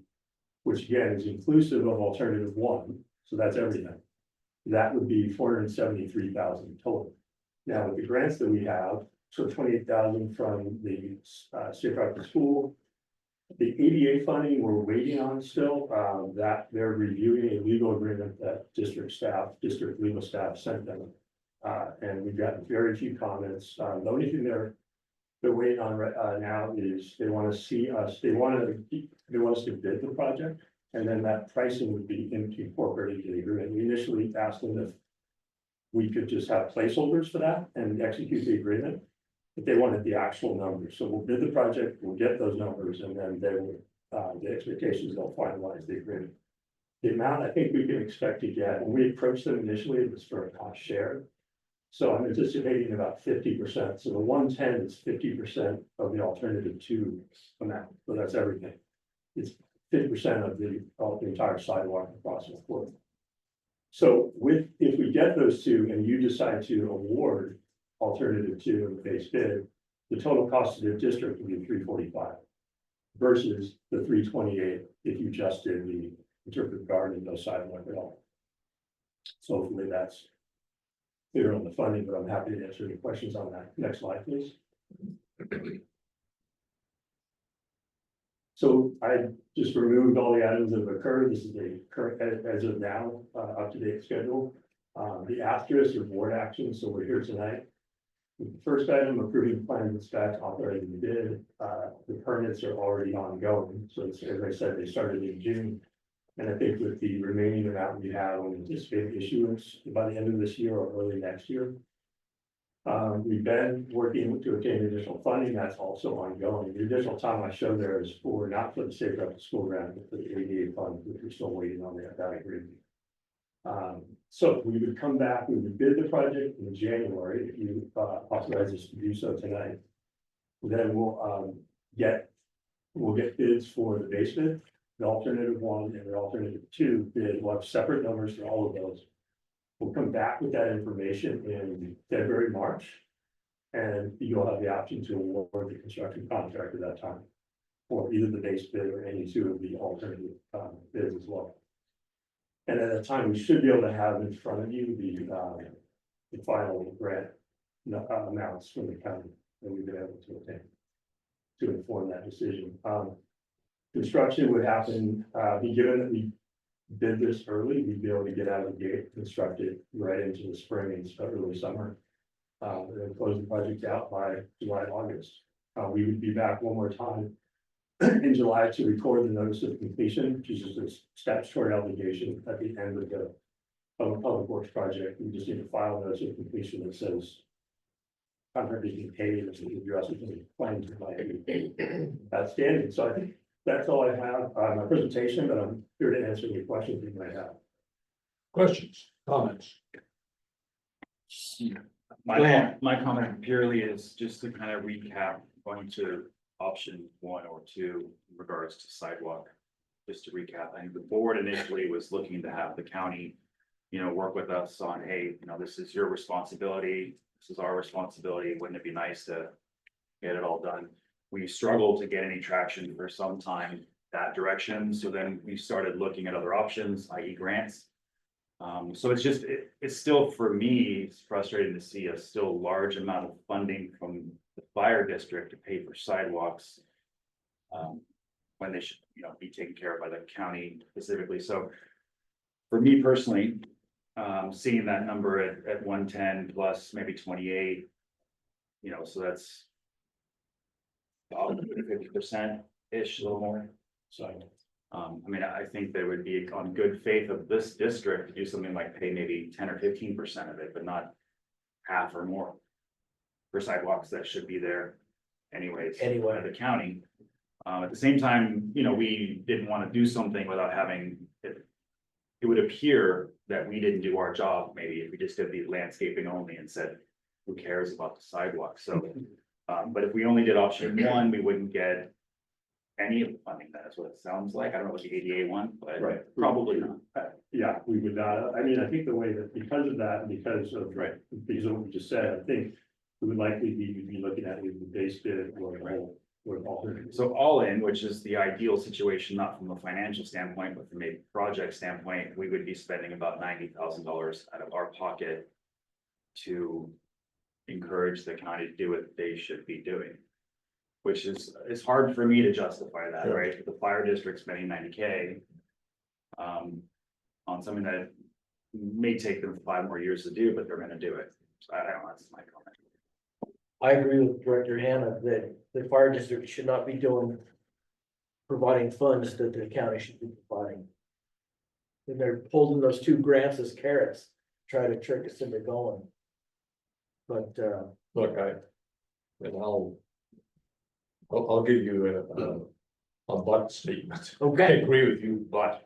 which again is inclusive of alternative 1, so that's everything, that would be $473,000 total. Now with the grants that we have, so $28,000 from the Safe Route to School, the ADA funding we're waiting on still. That they're reviewing a legal agreement that district legal staff sent them, and we've gotten very few comments. The only thing they're waiting on now is they want to see us. They want us to bid the project, and then that pricing would be incorporated in the agreement. We initially asked them if we could just have placeholders for that and execute the agreement, but they wanted the actual numbers. So we'll bid the project, we'll get those numbers, and then they will, the expectations, they'll finalize the agreement. The amount I think we can expect to get, when we approached them initially, it was for a cost share. So I'm anticipating about 50%. So the 110 is 50% of the alternative 2 amount. So that's everything. It's 50% of the entire sidewalk across the floor. So if we get those 2 and you decide to award alternative 2 in the base bid, the total cost of the district would be $345 versus the $328 if you just did the interpretive garden and no sidewalk at all. So hopefully that's clear on the funding, but I'm happy to answer any questions on that. Next slide, please. So I just removed all the items that have occurred. This is the current, as of now, up-to-date schedule. The asterisk are board actions, so we're here tonight. The first item, approving plans and specs, authorizing the bid, the permits are already ongoing, so as I said, they started in June. And I think with the remaining amount we have, we anticipate issuance by the end of this year or early next year. We've been working to obtain additional funding, that's also ongoing. The additional time I showed there is for, not for the Safe Route to School grant, but for the ADA fund, which we're still waiting on that agreement. So we would come back, we would bid the project in January, if you authorize us to do so tonight. Then we'll get bids for the base bid, the alternative 1 and the alternative 2 bid. We'll have separate numbers for all of those. We'll come back with that information in February, March. And you'll have the option to award the construction contract at that time. For either the base bid or any 2 of the alternative bids as well. And at that time, we should be able to have in front of you the final grant amounts from the county that we've been able to obtain. To inform that decision. Construction would happen, given that we did this early, we'd be able to get out of the gate, construct it right into the spring and early summer. And then close the project out by July, August. We would be back one more time in July to record the notice of completion, which is just a statutory obligation at the end of the public works project. We just need to file a notice of completion that says contract is being paid and the address is being claimed by outstanding. So I think that's all I have on my presentation, but I'm here to answer any questions you might have. Questions, comments? My comment purely is just to kind of recap, going to option 1 or 2 in regards to sidewalk. Just to recap, I think the board initially was looking to have the county, work with us on, hey, this is your responsibility, this is our responsibility. Wouldn't it be nice to get it all done? We struggled to get any traction for some time that direction. So then we started looking at other options, i.e. grants. So it's still, for me, it's frustrating to see a still large amount of funding from the fire district to pay for sidewalks. When they should, be taken care of by the county specifically. So for me personally, seeing that number at 110 plus maybe 28, so that's about 50% ish, a little more. So, I think there would be on good faith of this district to do something like pay maybe 10 or 15% of it, but not half or more for sidewalks that should be there anyways. Anyway, the county. At the same time, we didn't want to do something without having it. It would appear that we didn't do our job, maybe if we just did the landscaping only and said, who cares about the sidewalk? So, but if we only did option 1, we wouldn't get any of the funding. That's what it sounds like. I don't know what the ADA one, but probably not. Yeah, we would not. I think the way that because of that, because of because of what we just said, I think we would likely be looking at the base bid or the whole. So all in, which is the ideal situation, not from a financial standpoint, but from a project standpoint, we would be spending about $90,000 out of our pocket to encourage the county to do what they should be doing. Which is, it's hard for me to justify that, right? The fire district spending $90K on something that may take them 5 more years to do, but they're gonna do it. So I don't know, that's my comment. I agree with Director Hannah that the fire district should not be providing funds that the county should be providing. And they're holding those 2 grants as carrots, try to trick us into going. But Look, I'll give you a but statement. I okay, agree with you, but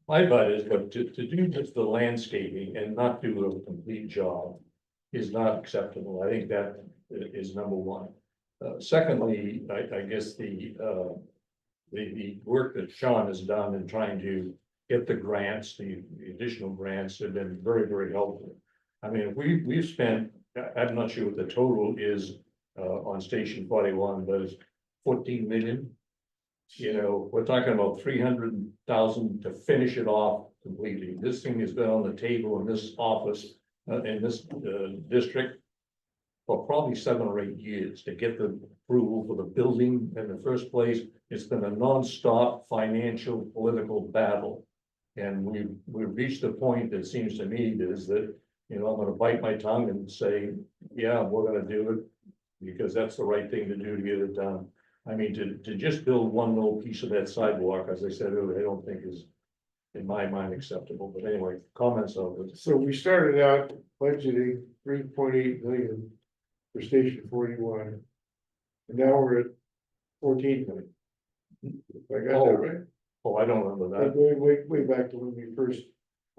my but is, but to do just the landscaping and not do a complete job is not acceptable. I think that is number 1. Secondly, I guess the work that Sean has done in trying to get the grants, the additional grants have been very, very helpful. I mean, we've spent, I'm not sure what the total is on Station 41, but it's 14 million. We're talking about 300,000 to finish it off completely. This thing has been on the table in this office, in this district for probably 7 or 8 years to get the approval for the building in the first place. It's been a non-stop financial political battle. And we've reached the point that seems to me is that you know, I'm gonna bite my tongue and say, yeah, we're gonna do it. Because that's the right thing to do to get it done. I mean, to just build one little piece of that sidewalk, as I said earlier, I don't think is. In my mind acceptable, but anyway, comments of it. So we started out budgeting 3.8 million for Station 41. And now we're at 14 million. I got that right? Oh, I don't remember Like that. way back to when we first,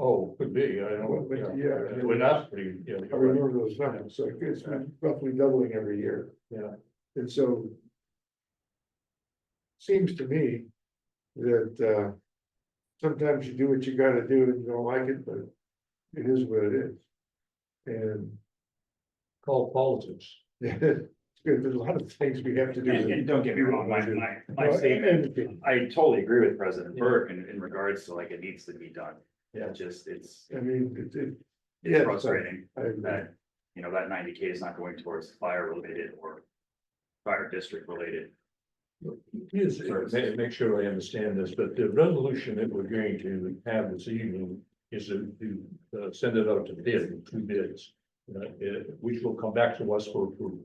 Oh, could be, I don't, But, yeah, yeah. we're not pretty, yeah, I you're right. remember those numbers, so it's been roughly doubling every year. Yeah. And so. Seems to me that, sometimes you do what you gotta do and you don't like it, but it is what it is. And, Call politics. yeah, there's a lot of things we have to do. And don't get me wrong, my Well, statement, and- I totally agree with President Burke in regards to like, it needs to be done. Yeah. Just, it's I mean, yeah, frustrating I agree. that, you know, that 90K is not going towards fire related or fire district related. Yes, make sure I understand this, but the resolution that we're going to have this evening is to send it out to bid, 2 bids. Which will come back to us for approval.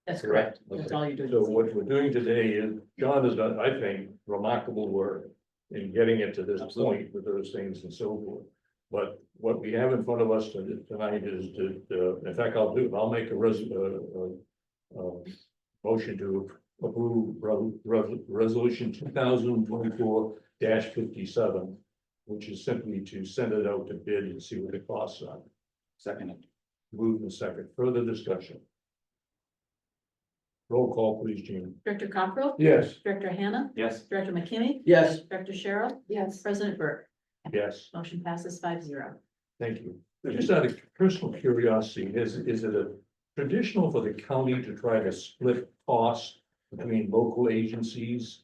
That's correct. That's all you're doing. So what we're doing today is, John has done, I think, remarkable work in getting it to this point with those things and so forth. But what we have in front of us tonight is in fact, I'll make a motion to approve resolution 2024-57, which is simply to send it out to bid and see what the costs are. Second. Move in second, further discussion. Roll call, please, Jean. Director Cockrell? Yes, Director Hannah? Yes. Director McKinney? Yes, Director Cheryl? Yes. President Burke? Yes, Motion passes 5-0. thank you. Just out of personal curiosity, is it a traditional for the county to try to split costs between local agencies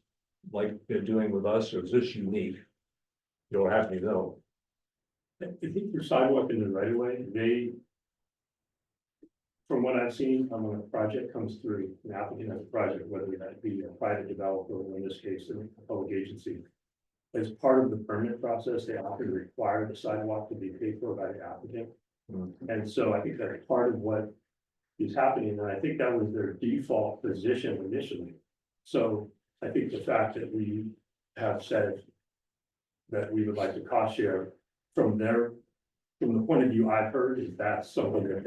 like they're doing with us, or is this unique? You'll have to know. I think for sidewalk in the right of way, from what I've seen, when a project comes through, an applicant has a project, whether that be a private developer, or in this case, a public agency. As part of the permit process, they often require the sidewalk to be paid for by the applicant. And so I think that's part of what is happening, and I think that was their default position initially. So I think the fact that we have said that we would like to cost share from the point of view I've heard, is that's something that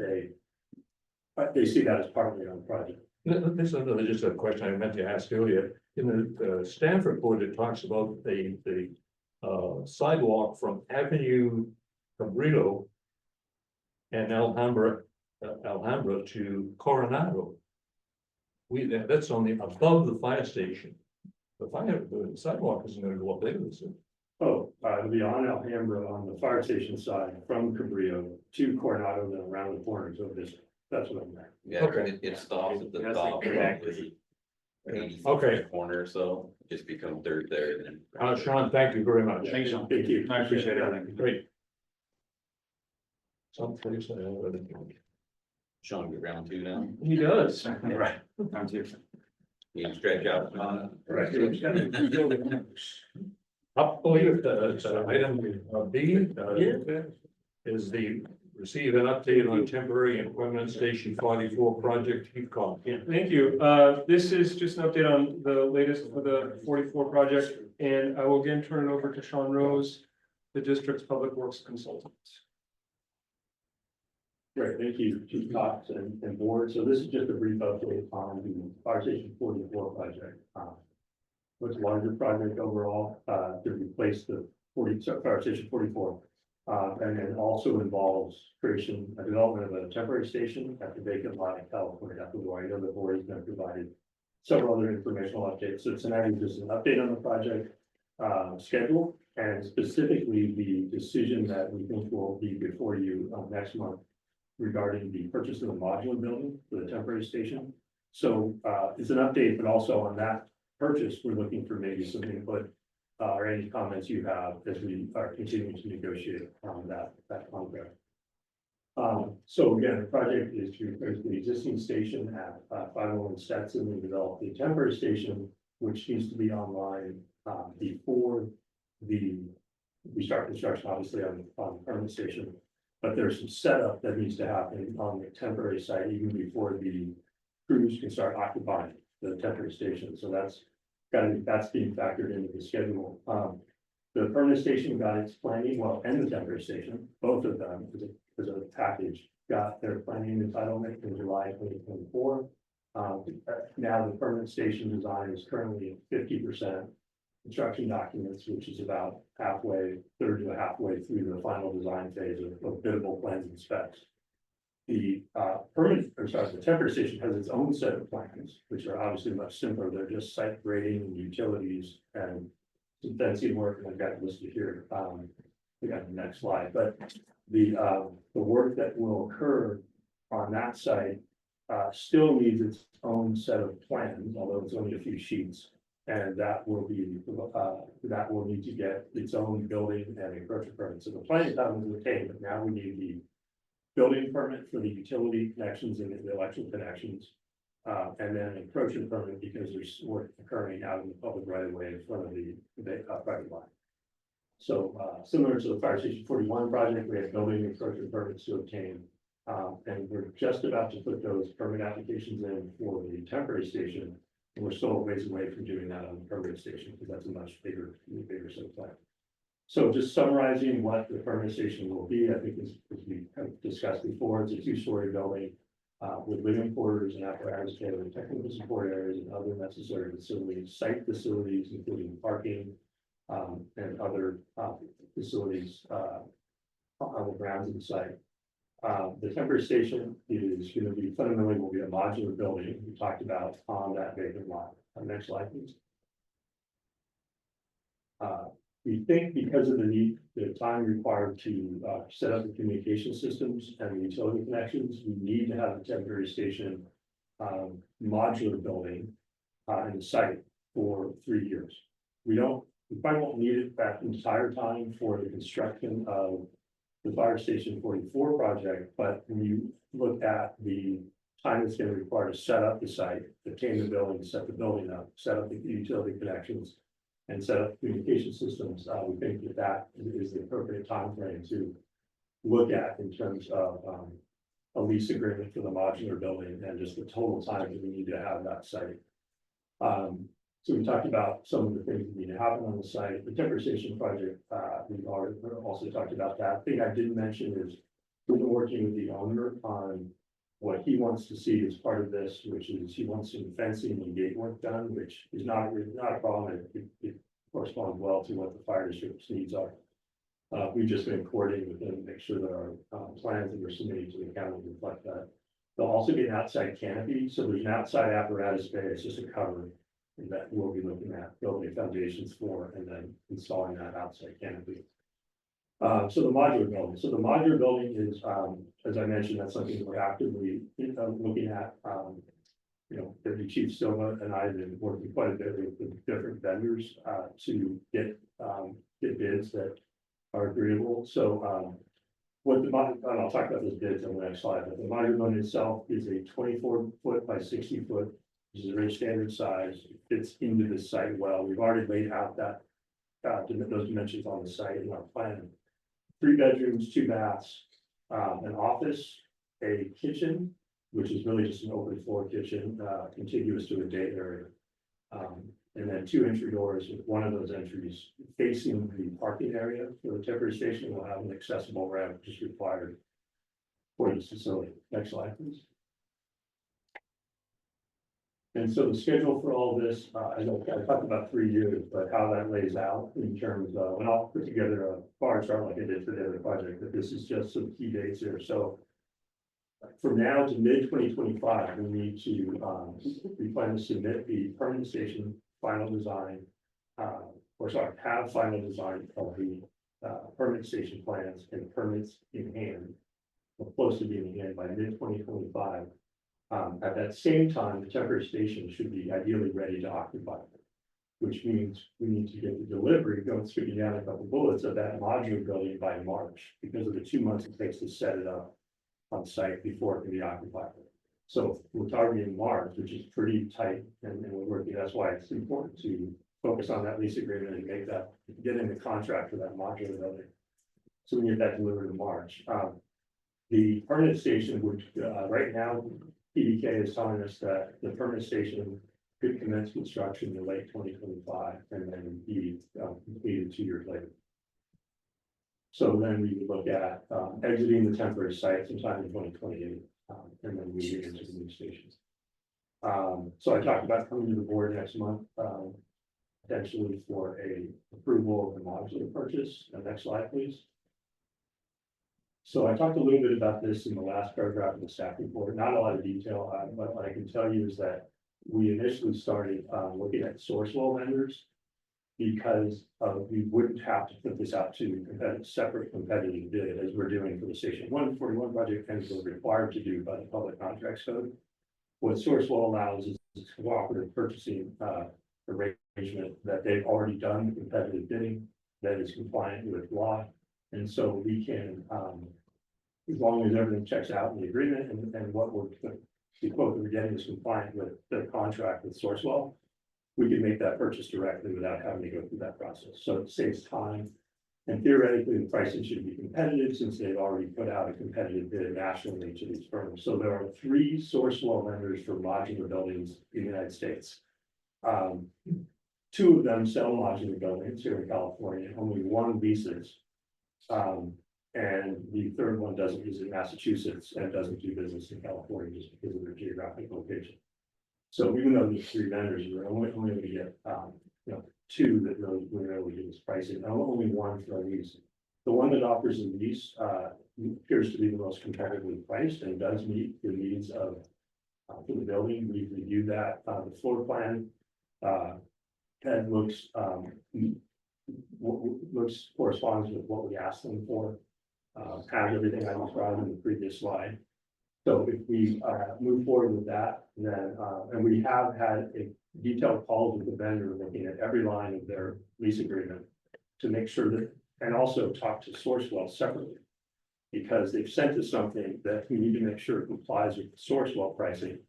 they see that as part of their own project. This is just a question I meant to ask earlier. In the staff report, it talks about the sidewalk from Avenue Cabrillo and Alhambra to Coronado. That's on above the fire station. The sidewalk isn't gonna go up there, is it? Oh, it'll be on Alhambra on the fire station side from Cabrillo to Coronado, then around the corners of this. That's what I'm there. Yeah, Okay. it stops at the That's top, exactly. probably 80 Okay. corner, so just become dirt there and then. Sean, thank you very much. Thanks, Sean. Thank you. I appreciate it. Great. Someplace I have it. Sean, get round 2 now, he does. Right. Time to. you can stretch out. Up, believe item B, is the receive an update on temporary and permanent station 44 project heat call. Yeah, thank you. This is just an update on the latest for the 44 project, and I will again turn it over to Sean Rose, the district's public works consultant. Great, thank you, Chief Cox and board. So this is just a brief update on the fire station 44 project. Much larger project overall, to replace the fire station 44. And then also involves development of a temporary station at the vacant lot in California. After the I know the board has been provided several other informational updates. So tonight is just an update on the project schedule, and specifically the decision that we think will be before you next month regarding the purchase of the modular building for the temporary station. So it's an update, but also on that purchase, we're looking for maybe some input or any comments you have as we are continuing to negotiate on that contract. So again, the project is to replace the existing station at 501 Stetson and develop the temporary station, which needs to be online before we start construction, obviously on the permanent station. But there's some setup that needs to happen on the temporary site even before the crews can start occupying the temporary station, so that's that's being factored into the schedule. The permanent station got its planning, well, and the temporary station, both of them as a package, got their planning entitlement in July 2024. Now the permanent station design is currently at 50% construction documents, which is about third to halfway through the final design phase of biddable plans and specs. The the temporary station has its own set of plans, which are obviously much simpler. They're just site grading and utilities and some fencing work, and I've got it listed here. We got the next slide, but the work that will occur on that site still needs its own set of plans, although it's only a few sheets. And that will need to get its own building and encroachment permit. So the plan was obtained, but now we need the building permit for the utility connections and the electrical connections. And then an encroachment permit because there's work occurring out in the public right of way in front of the private line. So similar to the Fire Station 41 project, we have building encroachment permits to obtain. And we're just about to put those permit applications in for the temporary station. And we're still a ways away from doing that on the permanent station because that's a much bigger site plan. So just summarizing what the permanent station will be, I think as we have discussed before, it's a 2-story building with living quarters and apparatus care and technical support areas and other necessary facilities, site facilities, including parking and other facilities on the grounds of the site. The temporary station is going to be fundamentally will be a modular building we talked about on that vacant lot. Next slide, please. We think because of the time required to set up the communication systems and the utility connections, we need to have a temporary station modular building in the site for 3 years. We probably won't need it that entire time for the construction of the Fire Station 44 project, but when you look at the time it's going to require to set up the site, obtain the building, set the building up, set up the utility connections, and set up communication systems, we think that is the appropriate time frame to look at in terms of a lease agreement for the modular building and just the total time that we need to have that site. So we talked about some of the things that need to happen on the site. The temporary station project, we've already also talked about that. The thing I didn't mention is we've been working with the owner on what he wants to see as part of this, which is he wants some fencing and gate work done, which is not a problem. It corresponds well to what the fire district's needs are. We've just been coordinating with them to make sure that our plans that we're submitting to the county reflect that. There'll also be an outside canopy, so there's an outside apparatus bay. It's just a cover that we'll be looking at building foundations for and then installing that outside canopy. So the modular building is, as I mentioned, that's something that we're actively looking at. Deputy Chief Silva and I have been working quite a bit with different vendors to get bids that are agreeable. So and I'll talk about those bids on the next slide, but the modular building itself is a 24-foot by 60-foot, which is a very standard size. It fits into the site well. We've already laid out those dimensions on the site in our plan. 3 bedrooms, 2 baths, an office, a kitchen, which is really just an open floor kitchen, contiguous to a day area. And then 2 entry doors, with one of those entries facing the parking area for the temporary station will have an accessible ramp, which is required for this facility. Next slide, please. And so the schedule for all this, I talked about 3 years, but how that lays out in terms of, and I'll put together a bar chart like I did for the other project, but this is just some key dates here. So from now to mid-2025, we need to, we plan to submit the permanent station final design, have final design of the permanent station plans and permits in hand, or close to being in hand by mid-2025. At that same time, the temporary station should be ideally ready to occupy, which means we need to get the delivery, going speaking down a couple bullets, of that modular building by March, because of the 2 months it takes to set it up on site before it can be occupied. So we're targeting March, which is pretty tight, and we're working. That's why it's important to focus on that lease agreement and get in the contract for that modular building. So we get that delivered in March. The permanent station would, right now, PDK is telling us that the permanent station could commence construction in late 2025 and then be completed 2 years later. So then we would look at exiting the temporary site sometime in 2028, and then moving into the new stations. So I talked about coming to the board next month, potentially for a approval of the modular purchase. The next slide, please. So I talked a little bit about this in the last paragraph of the staff report, not a lot of detail, but what I can tell you is that we initially started looking at source well vendors because we wouldn't have to put this out to separate competitive bid as we're doing for the Station 141 project and we're required to do by the Public Contracts Code. What Sourcewell allows is cooperative purchasing arrangement that they've already done competitive bidding that is compliant with law. And so we can, as long as everything checks out in the agreement and what the quote that we're getting is compliant with the contract with Sourcewell, we can make that purchase directly without having to go through that process. So it saves time. And theoretically, the pricing should be competitive since they've already put out a competitive bid nationally to these firms. So there are 3 Sourcewell vendors for modular buildings in the United States. 2 of them sell modular buildings here in California, only 1 leases. And the 3rd one doesn't visit Massachusetts and doesn't do business in California just because of their geographic location. So even though there's 3 vendors, we're only going to get, 2 that really give us pricing, and only 1 for a lease. The one that offers a lease, appears to be the most competitively priced and does meet the needs of, for the building. We've reviewed that, the floor plan, and looks corresponds with what we asked them for. Has everything I described in the previous slide. So if we move forward with that, then and we have had a detailed calls with the vendor looking at every line of their lease agreement to make sure that, and also talk to Sourcewell separately. Because they've sent us something that we need to make sure it complies with the Sourcewell pricing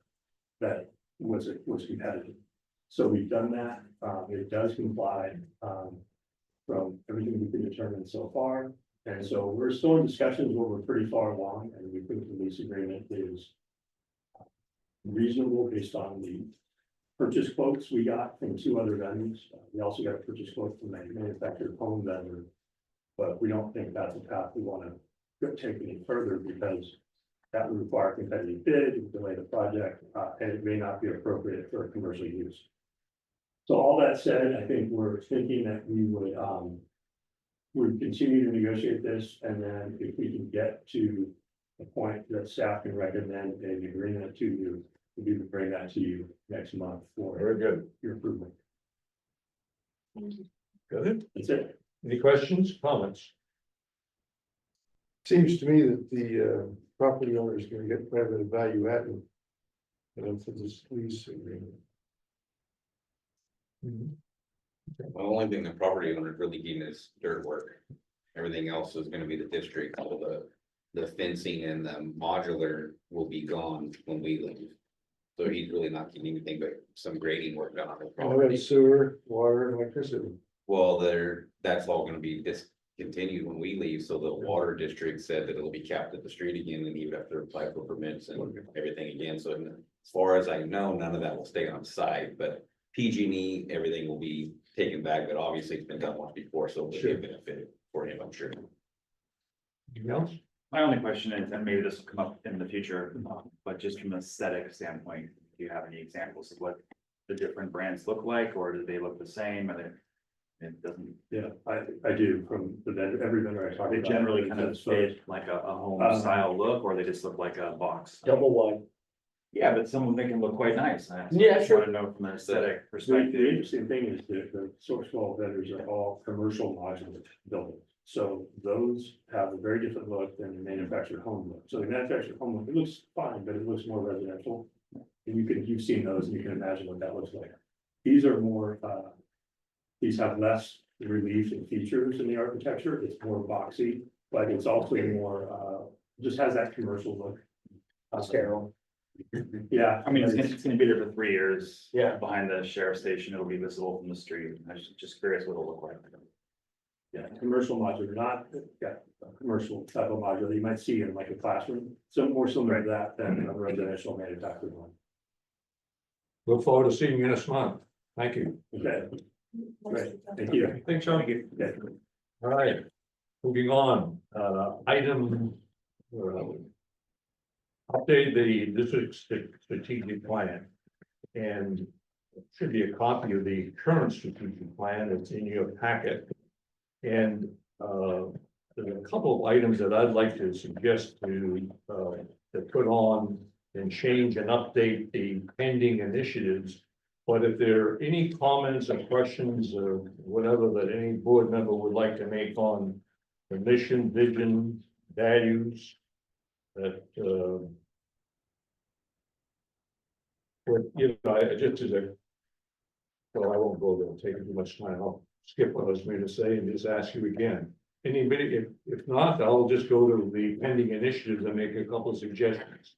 that was competitive. So we've done that. It does comply from everything we can determine so far. And so we're still in discussions where we're pretty far along, and we think the lease agreement is reasonable based on the purchase quotes we got from 2 other vendors. We also got a purchase quote from a manufactured home vendor, but we don't think that's a path we want to take any further because that would require a competitive bid, it would delay the project, and it may not be appropriate for commercial use. So all that said, I think we're thinking that we would continue to negotiate this, and then if we can get to a point that staff can recommend an agreement to you, we would bring that to you next month for Very good. your approval. Good. That's it. Any questions, comments? Seems to me that the property owner is gonna get quite a bit of value added. For this lease agreement. The only thing the property owner is really getting is dirt work. Everything else is gonna be the district, all the fencing and the modular will be gone when we leave. So he's really not getting anything but some grading work done on the All property. that sewer, water, and electricity. Well, that's all gonna be discontinued when we leave, so the water district said that it'll be capped at the street again, and you would have to apply for permits and everything again, so as far as I know, none of that will stay on site, but PG&E, everything will be taken back, but obviously it's been done once before, so it'll be a benefit for him, I'm sure. Anything else? My only question is, and maybe this will come up in the future, but just from an aesthetic standpoint, do you have any examples of what the different brands look like, or do they look the same? It doesn't, Yeah, I do from the vendor, every vendor I talk they about. generally kind of fit like a home style look, or they just look like a box. Double wide. Yeah, but some of them can look quite nice. I Yeah, just sure. want to know from an aesthetic The perspective. interesting thing is that the Sourcewell vendors are all commercial modular buildings. So those have a very different look than the manufactured home look. So the manufactured home look, it looks fine, but it looks more residential. And you've seen those and you can imagine what that looks like. These are more, these have less relief and features in the architecture. It's more boxy, but it's also more, just has that commercial look. Sterile. Yeah. I mean, it's gonna be there for 3 years. Yeah. Behind the sheriff's station, it'll be visible from the street. I was just curious what it'll look like. Yeah, commercial modular, not, a commercial type of modular you might see in like a classroom, so more similar to that than a residential manufactured one. Look forward to seeing you next month. Thank you. Okay, great, thank you. Thanks, Sean. Yeah. All right, moving on, item. Update the district strategic plan. And it should be a copy of the current strategic plan that's in your packet. And, there's a couple of items that I'd like to suggest to put on and change and update the pending initiatives. But if there are any comments or questions or whatever that any board member would like to make on the mission, vision, values, that, but, you know, I just as a, well, I won't go there, it'll take too much time, I'll skip what I was going to say and just ask you again. Anybody, if not, I'll just go to the pending initiatives and make a couple of suggestions.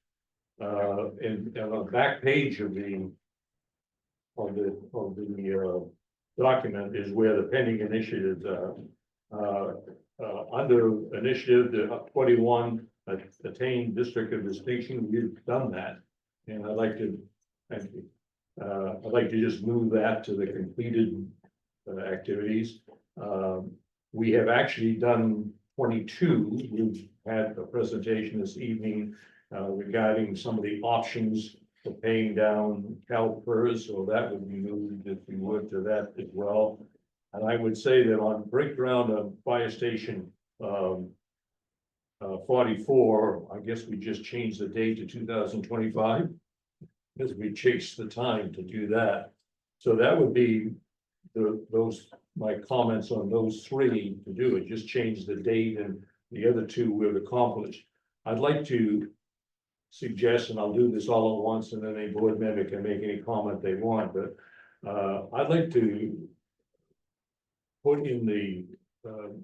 And on the back page of the document is where the pending initiatives are. Under initiative, the 21 attain district of distinction, we've done that. And I'd like to, thank you. I'd like to just move that to the completed activities. We have actually done 22. We've had a presentation this evening regarding some of the options for paying down CalPERS, so that would be moved if we would to that as well. And I would say that on breakdown of fire station 44, I guess we just changed the date to 2025 because we chased the time to do that. So that would be my comments on those three to do it, just change the date, and the other two we've accomplished. I'd like to suggest, and I'll do this all at once, and then a board member can make any comment they want, but I'd like to put in the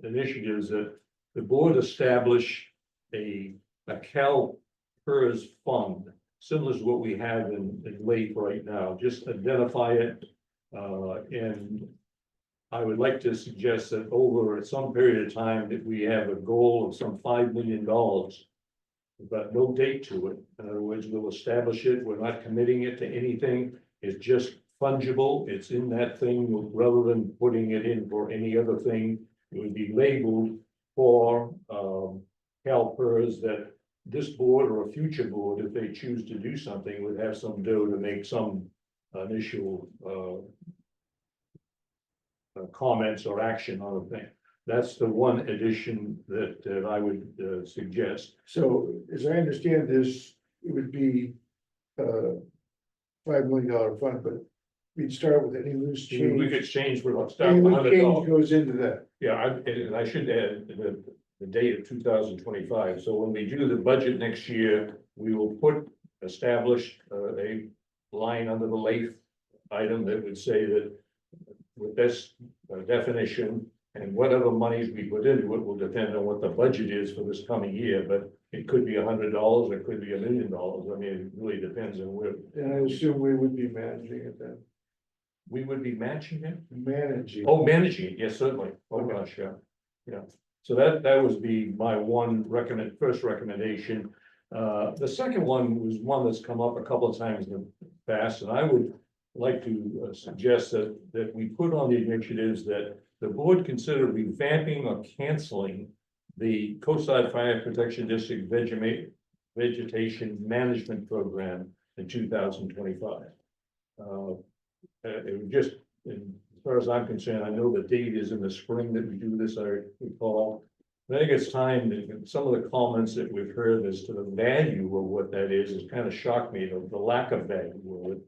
initiatives that the board establish a CalPERS fund, similar to what we have in Lake right now. Just identify it, and I would like to suggest that over some period of time that we have a goal of some $5 million, but no date to it. In other words, we'll establish it. We're not committing it to anything. It's just fungible. It's in that thing rather than putting it in for any other thing. It would be labeled for CalPERS that this board or a future board, if they choose to do something, would have some dough to make some initial comments or action on a thing. That's the one addition that I would suggest. So as I understand this, it would be $5 million fund, but we'd start with any loose We change. could change, we'll start Any with loose change $100. goes into that. Yeah, and I should add the date of 2025. So when we do the budget next year, we will establish a line under the LAIF item that would say that with this definition and whatever monies we put into it will depend on what the budget is for this coming year, but it could be $100, it could be $1 million. I mean, it really depends on where. And I assume we would be managing it then. We would be matching it. Managing. Oh, managing it, yes, certainly. Oh, gosh, yeah. Yeah. So that would be my first recommendation. The second one was one that's come up a couple of times in the past, and I would like to suggest that we put on the initiatives that the board consider revamping or canceling the Coastside Fire Protection District Vegetation Management Program in 2025. It would just, as far as I'm concerned, I know the date is in the spring that we do this, I recall. I think it's time that some of the comments that we've heard as to the value of what that is has kind of shocked me, the lack of value of it.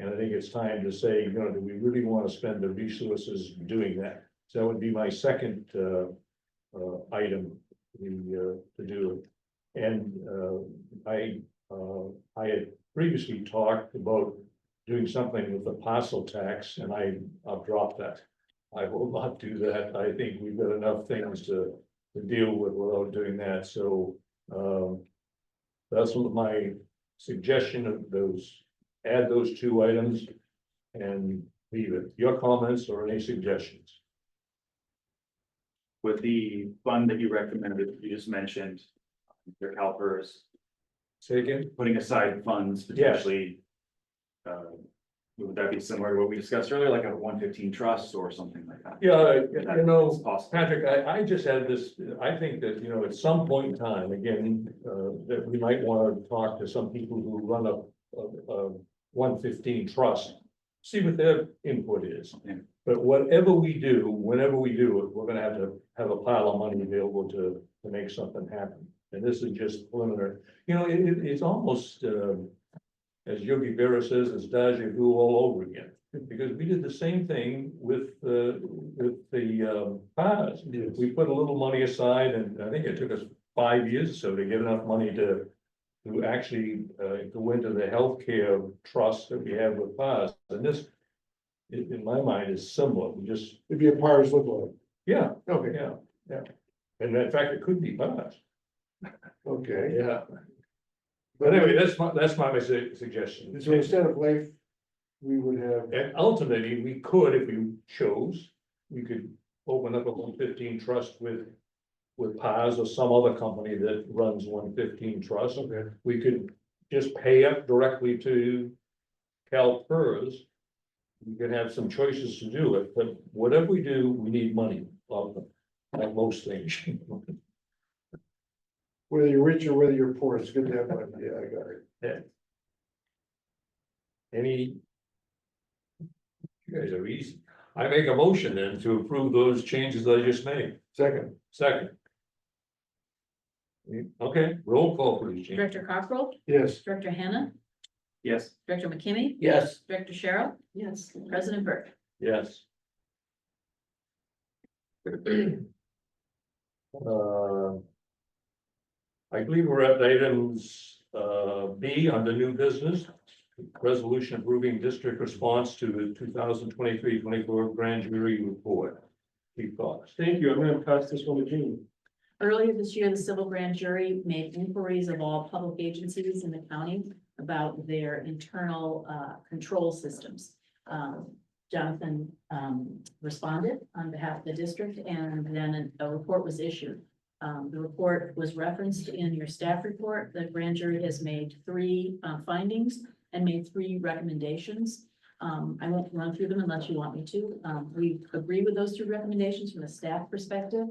And I think it's time to say, you know, do we really want to spend the resources doing that? So that would be my second item to do. And I had previously talked about doing something with the parcel tax, and I've dropped that. I will not do that. I think we've got enough things to deal with without doing that. So that's my suggestion of those. Add those two items and leave it. Your comments or any suggestions? with the fund that you recommended, you just mentioned, your CalPERS, Say again? putting aside funds potentially. Would that be similar to what we discussed earlier, like a 115 trust or something like that? Yeah, That you know, is possible. Patrick, I just had this, I think that, you know, at some point in time, again, that we might want to talk to some people who run a 115 trust. See what their input is. Yeah. But whatever we do, whenever we do it, we're gonna have to have a pile of money available to make something happen. And this is just preliminary, you know, it's almost, as Yogi Berra says, it's deja vu all over again. Because we did the same thing with the PAS. Yes. We put a little money aside, and I think it took us 5 years or so to get enough money to actually go into the healthcare trust that we have with PAS. And this, in my mind, is similar. We just, It'd be a PARS look like. yeah, Okay, yeah. And in fact, it could be PAS. okay. Yeah. But anyway, that's my suggestion. So instead of life, we would have, And ultimately, we could, if we chose, we could open up a 115 trust with PAS or some other company that runs 115 trust. okay, We could just pay up directly to CalPERS. We could have some choices to do it, but whatever we do, we need money, like most things. whether you're rich or whether you're poor, it's good to have money, yeah, I got it. Any? You guys are easy. I make a motion then to approve those changes I just made. Second, Second. Okay, roll call please, Jean. Director Cockrell, yes, Director Hannah, Yes, Director McKinney, Yes, Director Cheryl. Yes. President Burke. Yes. I believe we're at items, B under new business. Resolution approving district response to the 2023-24 grand jury report. Keep thoughts. Thank you. I'm gonna pass this one to Jean. Earlier this year, the civil grand jury made inquiries of all public agencies in the county about their internal control systems. Jonathan responded on behalf of the district, and then a report was issued. The report was referenced in your staff report. The grand jury has made 3 findings and made 3 recommendations. I won't run through them unless you want me to. We agree with those 3 recommendations from a staff perspective.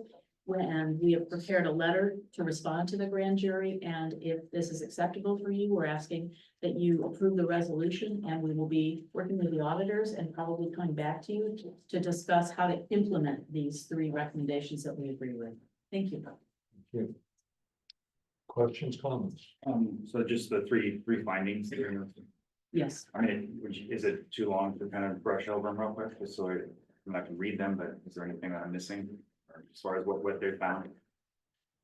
And we have prepared a letter to respond to the grand jury, and if this is acceptable for you, we're asking that you approve the resolution, and we will be working with the auditors and probably coming back to you to discuss how to implement these 3 recommendations that we agree with. Thank you. Questions, comments? so just the three findings. Yes. I mean, is it too long to kind of brush over them real quick, just so I can read them, but is there anything that I'm missing? Or as far as what they found?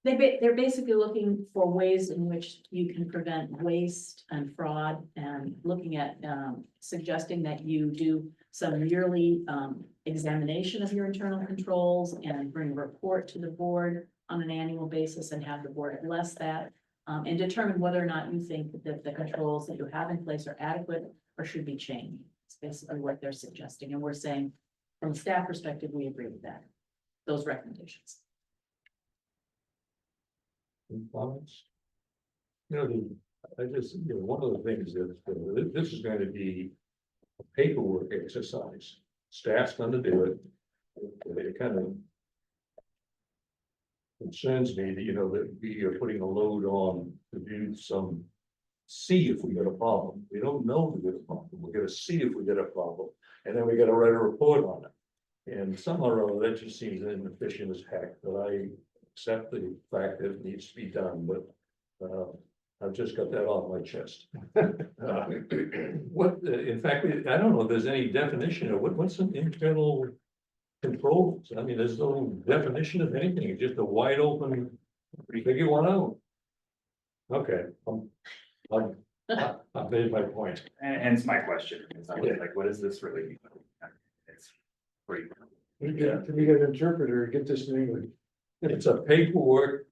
They're basically looking for ways in which you can prevent waste and fraud, and looking at suggesting that you do some yearly examination of your internal controls and bring a report to the board on an annual basis and have the board bless that, and determine whether or not you think that the controls that you have in place are adequate or should be changed. It's basically what they're suggesting, and we're saying from a staff perspective, we agree with that, those recommendations. Any comments? You know, one of the things that, this is going to be a paperwork exercise. Staff's gonna do it. It kind of concerns me that, that we are putting a load on to do see if we got a problem. We don't know we got a problem. We're gonna see if we got a problem, and then we gotta write a report on it. And somehow or other, that just seems inefficient as heck, but I accept the fact that it needs to be done, but I've just got that off my chest. In fact, I don't know if there's any definition of what's an internal controls. I mean, there's no definition of anything. It's just a wide open, figure one out. Okay, I've made my point. And it's my question, it's like, what is this really mean? It's pretty. we get an interpreter, get this in English. It's a paperwork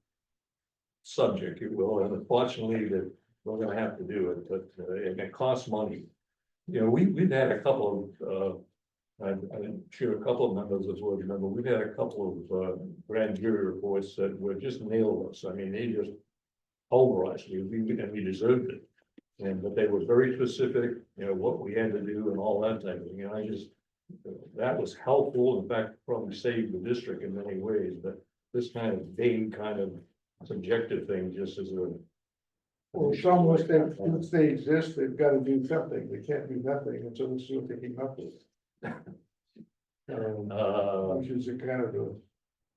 subject, if you will, and unfortunately that we're gonna have to do it, but and it costs money. We've had a couple of I'm sure a couple of members as well remember, we've had a couple of, grand jury reports that were just nailed us. I mean, they just pulverized me, and we deserved it. And, but they were very specific, you know, what we had to do and all that type of thing, and I just, that was helpful, in fact, probably saved the district in many ways, but this kind of vague, kind of subjective thing just as a. Well, it's almost that once they exist, they've got to do something. They can't do nothing until this is what they came up with. Which is a kind of a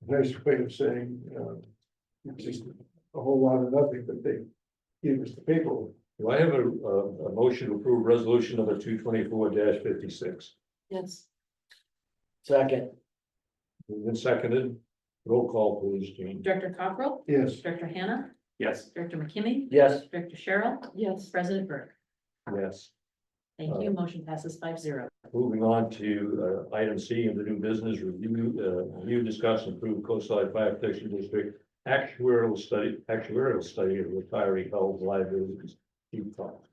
nice way of saying, it's just a whole lot of nothing, but they give us the paperwork. Do I have a motion to approve resolution number 224-56? Yes. Second, Moved and seconded, roll call please, Jean. Director Cockrell? Yes, Director Hannah? Yes. Director McKinney? yes, Director Cheryl? Yes. President Burke? Yes. Thank you. Motion passes 5-0. Moving on to item C of the new business review, discuss, and approve Coastside Fire Protection District actuarial study of retiree health liabilities. Chief Fox.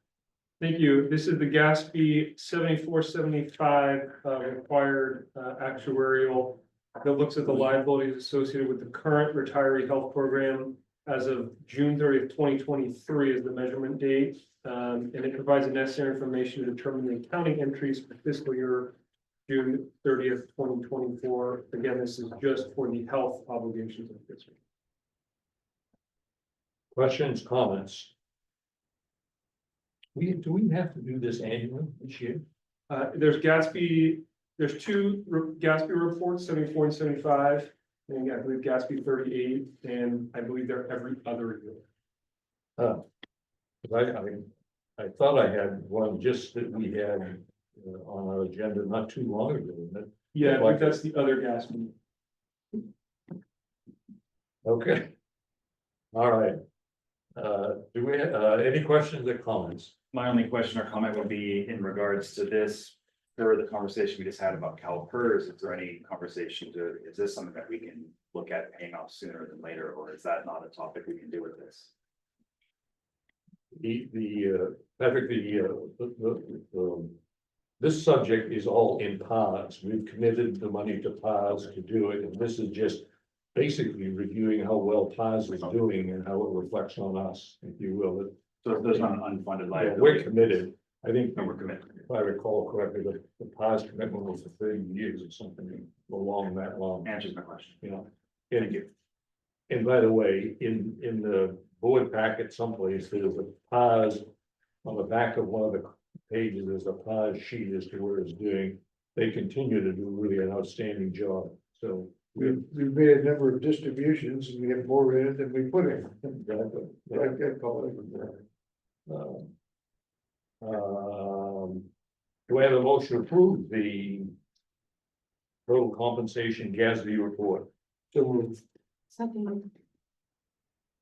Thank you. This is the GASB 7475 required actuarial that looks at the liabilities associated with the current retiree health program as of June 30th, 2023 is the measurement date. And it provides the necessary information to determine the accounting entries for fiscal year June 30th, 2024. Again, this is just for the health obligations of the district. Questions, comments? Do we have to do this annually this year? There's there's two GASB reports, 74 and 75. And I believe GASB 38, and I believe they're every other year. Oh, 'cause I mean, I thought I had one just that we had on our agenda not too long ago, but, Yeah, I think that's the other GASB. okay. All right. Do we, any questions or comments? My only question or comment would be in regards to this, for the conversation we just had about CalPERS, is there any conversation is this something that we can look at paying off sooner than later, or is that not a topic we can do with this? Patrick, this subject is all in PARS. We've committed the money to PARS to do it, and this is just basically reviewing how well PARS is doing and how it reflects on us, if you will. So if there's not an unfunded Yeah, liability. we're committed. I think, And we're committed. if I recall correctly, the PARS commitment was for 30 years or something along that long, Answers my question. you know. And by the way, in the board packet someplace, there's a PARS on the back of one of the pages, there's a PARS sheet as to where it's doing. They continue to do really an outstanding job, so. we've made a number of distributions and we have more in it than we put in. Exactly. I call it. Do I have a motion to approve the total compensation GASB report? So Something.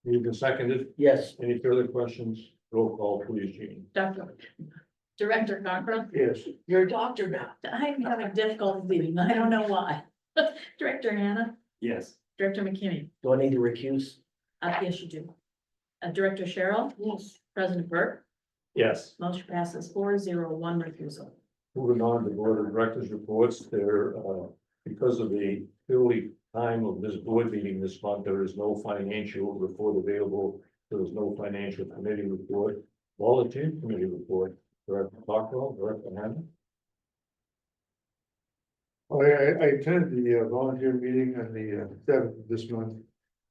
Moved and seconded. yes, Any further questions? Roll call, please, Jean. Director Cockrell? yes, you're a doctor now. I'm having difficulty leaving. I don't know why. Director Hannah? Yes. Director McKinney? Do I need to recuse? Yes, you do. Director Cheryl? Yes. President Burke? Yes. Motion passes 4-0, one refusal. Moving on to board of directors reports, there, because of the early time of this board meeting this month, there is no financial report available. There is no financial committee report, volunteer committee report. Director Cockrell, Director Hammond. I attended the volunteer meeting on the 7th of this month.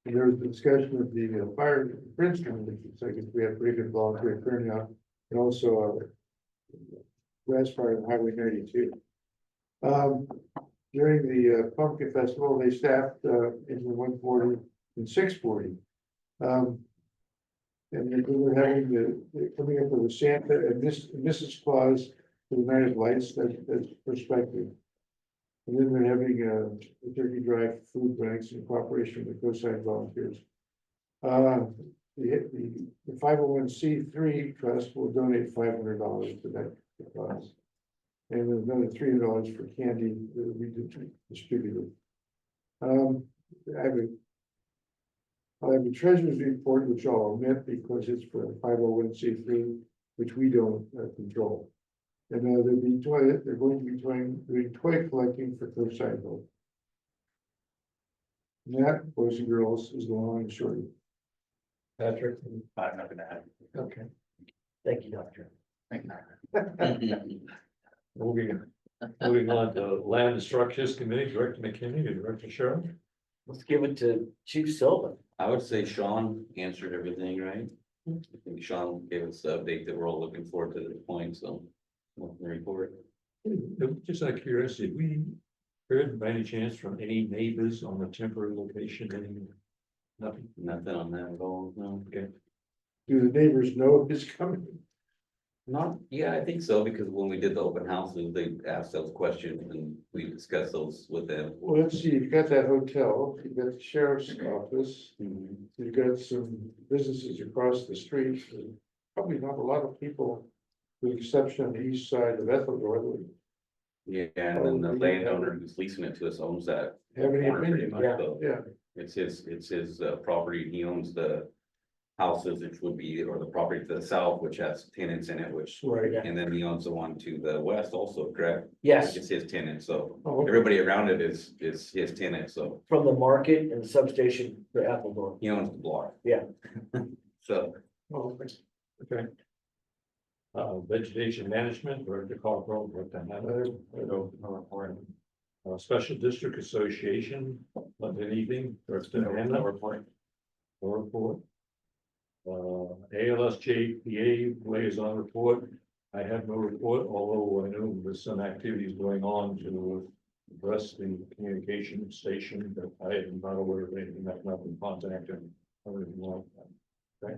And there was a discussion of the fire in Princeton, which I guess we have pretty good volunteer turnout, and also grass fire on Highway 92. During the pumpkin festival, they staffed in the 140 and 640. And they were having they're coming up with a Santa and Mrs. Claus for the Night of Lights, that's perspective. And then they're having a turkey drive food banks in cooperation with Coastside volunteers. The 501c3 trust will donate $500 to that cause. And there's another $300 for candy that we distributed. I have a treasurer's report, which I'll omit because it's for 501c3, which we don't control. And they're going to be doing toy collecting for Cliffside Hill. And that, boys and girls, is the long and short. Patrick? I'm not gonna add. Okay. Thank you, Doctor. Moving on to Land and Structures Committee, Director McKinney and Director Sherrill. Let's give it to Chief Sullivan. I would say Sean answered everything, right? I think Sean gave us the update that we're all looking forward to this point, so. Welcome to report. Just out of curiosity, we heard by any chance from any neighbors on the temporary location, any? Nothing, Nothing on that at all, no. okay. Do the neighbors know it's coming? Not, yeah, I think so, because when we did the open houses, they asked those questions and we discussed those with them. Well, let's see, you've got that hotel, you've got the sheriff's office, you've got some businesses across the street. And probably not a lot of people, with the exception of the east side of Ethelbert, Yeah, and then the landowner who's leasing it to us owns that. have any corner pretty opinion. much, Yeah. so Yeah, It's his property, he owns the houses, which would be, or the property to the south, which has tenants in it, which. right. Yeah. And then he owns the one to the west also, correct? Yes, It's his tenant, so Oh, okay. everybody around it is his tenant, so from the market and the substation to Appledore. he owns the block. Yeah. So, Oh, Okay. Vegetation Management, Director Cockrell, Director Hannah, no report. Special District Association, not anything, Director Hannah. No report. No report. ALSJPA liaison report, I have no report, although I know there's some activities going on to address the communication station, but I am not aware of anything that not been contacted or anything like that. Okay.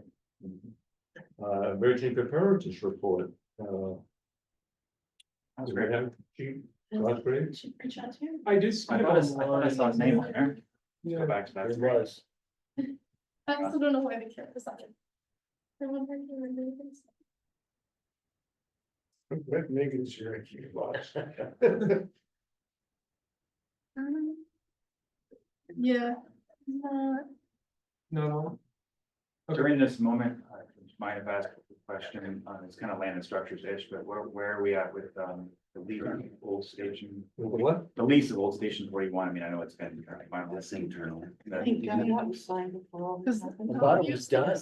Emergency preparedness report. That's Do great. we have Chief Godfrey? Reach out to you. I did. I thought I saw his name on there. Go back to that. It was. I also don't know why the camera's on. I'm glad Megan's here, I keep lost. Yeah. No. During this moment, might have asked a question, it's kind of land and structures ish, but where are we at with, the lease of Old Station? What? The lease of Old Station 41, I mean, I know it's been kind of final. that's internal. Thank God that was signed before. I thought it was done.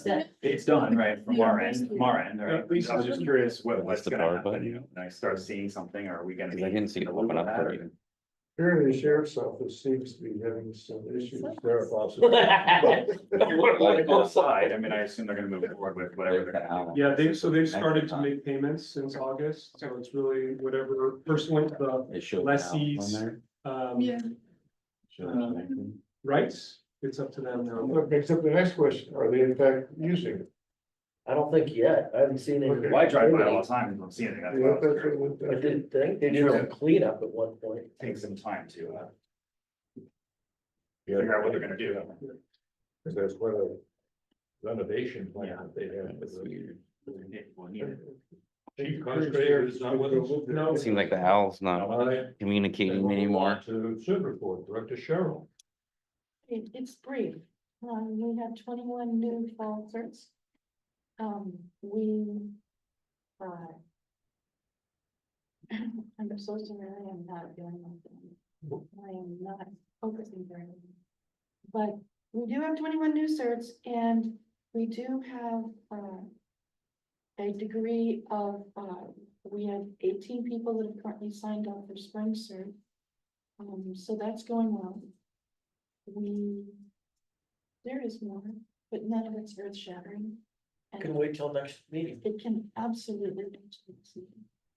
It's done, right, from our end, right? Yeah, lease I was just curious what's What's the gonna bar happen, button? you know, when I start seeing something, are we gonna be? I didn't see it open up for you. Apparently the sheriff's office seems to be having some issues. Sheriff officer. Like outside, I mean, I assume they're gonna move forward with whatever they're gonna do. Yeah, they've started to make payments since August, so it's really whatever pursuant to It showed Lessees. on there. Yeah. the rights, it's up to them now. That makes up the next question, are they in fact using it? I don't think yet. I haven't seen any. Well, I drive by all the time and don't see anything. That's Yeah, why I was that's curious. what- I did think they did some cleanup at one point. Takes some time to, figure out what they're gonna do. Because there's quite a renovation plan that they have. Well, needed. Chief Constable is not with us. No. It seems like the owl's not All right. communicating Then we'll move on anymore. To Sid report, Director Cheryl. It's brief. We have 21 new fall certs. I'm so sorry, I am not doing anything. I am not focusing very well. But we do have 21 new certs and we do have, a degree of, we have 18 people that have currently signed up for spring cert. So that's going well. There is more, but none of it's earth shattering. Can wait till next meeting. It can absolutely.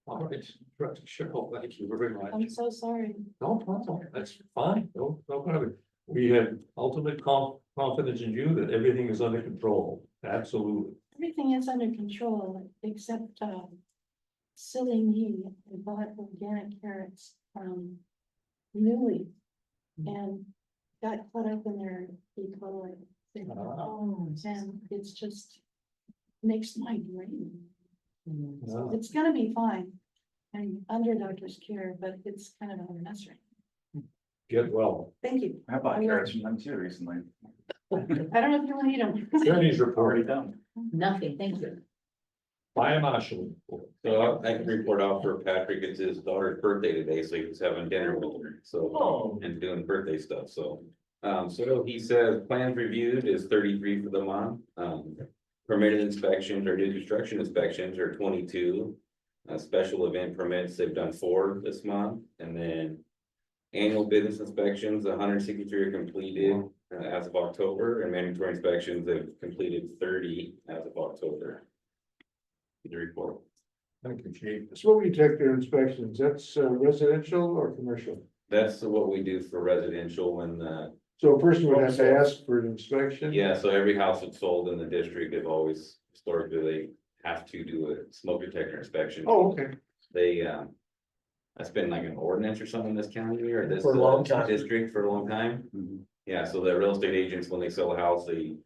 All right, Director Cheryl, thank you very I'm much. so sorry. No problem, that's fine, no problem. We have ultimate confidence in you that everything is under control, absolutely. Everything is under control except, silly me. I bought organic carrots from Newly and got caught up in their E. coli thing. And it's just makes my brain. No. It's gonna be fine. I'm under doctor's care, but it's kind of a mess right now. Get well. Thank you. I bought carrots from them too recently. I don't know if you want to eat them. Attorney's report. Already done. Nothing, thank you. Fire marshal. So I can report out for Patrick, it's his daughter's birthday today, so he was having dinner with her, so, Oh. and doing birthday stuff, so. So he says plans reviewed is 33 for the month, permitted inspections or new construction inspections are 22. Special event permits, they've done 4 this month, and then annual business inspections, 163 are completed as of October, and mandatory inspections have completed 30 as of October. The report. Thank you, chief. Smoke detector inspections, that's residential or commercial? That's what we do for residential when, So a person would have to ask for an inspection? yeah, so every house that's sold in the district, they've always historically, they have to do a smoke detector inspection. Oh, okay. They, that's been like an ordinance or something in this county or this. For a long time. District for a long time. Yeah, so the real estate agents, when they sell a house, they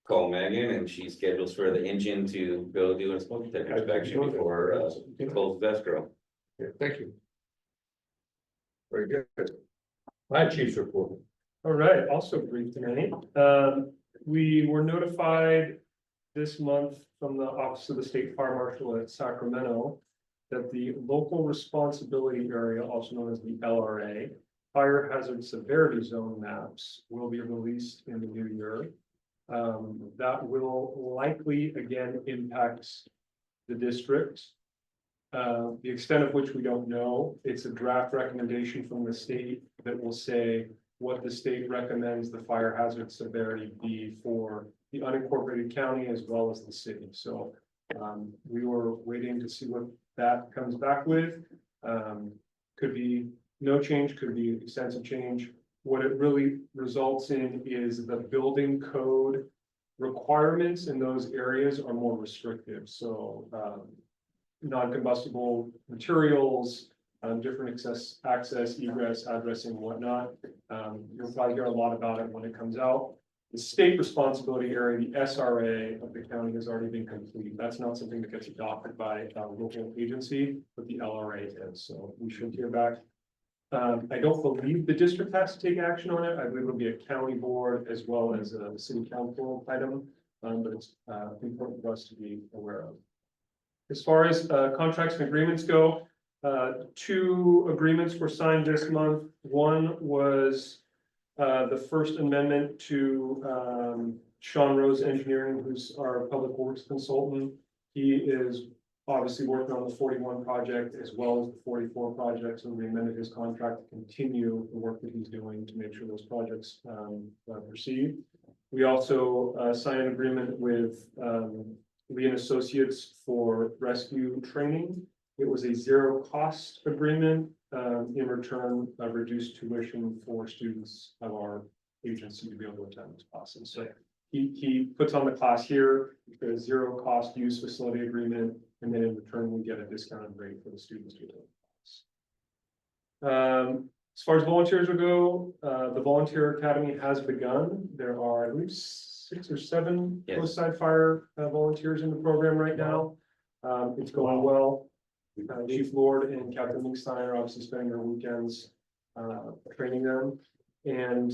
call Megan and she schedules for the engine to go do a smoke detector inspection before, it closes escrow. Yeah, thank you. Very good. My chief's report. All right, also brief tonight. We were notified this month from the Office of the State Fire Marshal at Sacramento that the local responsibility area, also known as the LRA, fire hazard severity zone maps will be released in the new year. That will likely again impact the district. The extent of which we don't know. It's a draft recommendation from the state that will say what the state recommends the fire hazard severity be for the unincorporated county as well as the city. So we were waiting to see what that comes back with. Could be no change, could be extensive change. What it really results in is the building code requirements in those areas are more restrictive. So non-combustible materials, different access, egress, addressing and whatnot. You'll probably hear a lot about it when it comes out. The state responsibility area, the SRA of the county has already been completed. That's not something that gets adopted by a local agency, but the LRA is. So we should hear back. I don't believe the district has to take action on it. I believe it'll be a county board as well as a city council item, but it's important for us to be aware of. As far as contracts and agreements go, 2 agreements were signed this month. One was the first amendment to Sean Rose Engineering, who's our public works consultant. He is obviously working on the 41 project as well as the 44 projects, and we amended his contract to continue the work that he's doing to make sure those projects proceed. We also signed an agreement with Lee and Associates for rescue training. It was a 0 cost agreement in return of reduced tuition for students of our agency to be able to attend those classes. So he puts on the class here, a 0 cost use facility agreement, and then in return we get a discounted rate for the students to attend the class. As far as volunteers go, the Volunteer Academy has begun. There are, I believe, 6 or 7 Yes. Coastside Fire volunteers in the program right now. It's going well. Chief Lord and Captain Linkstein are obviously spending their weekends training them. And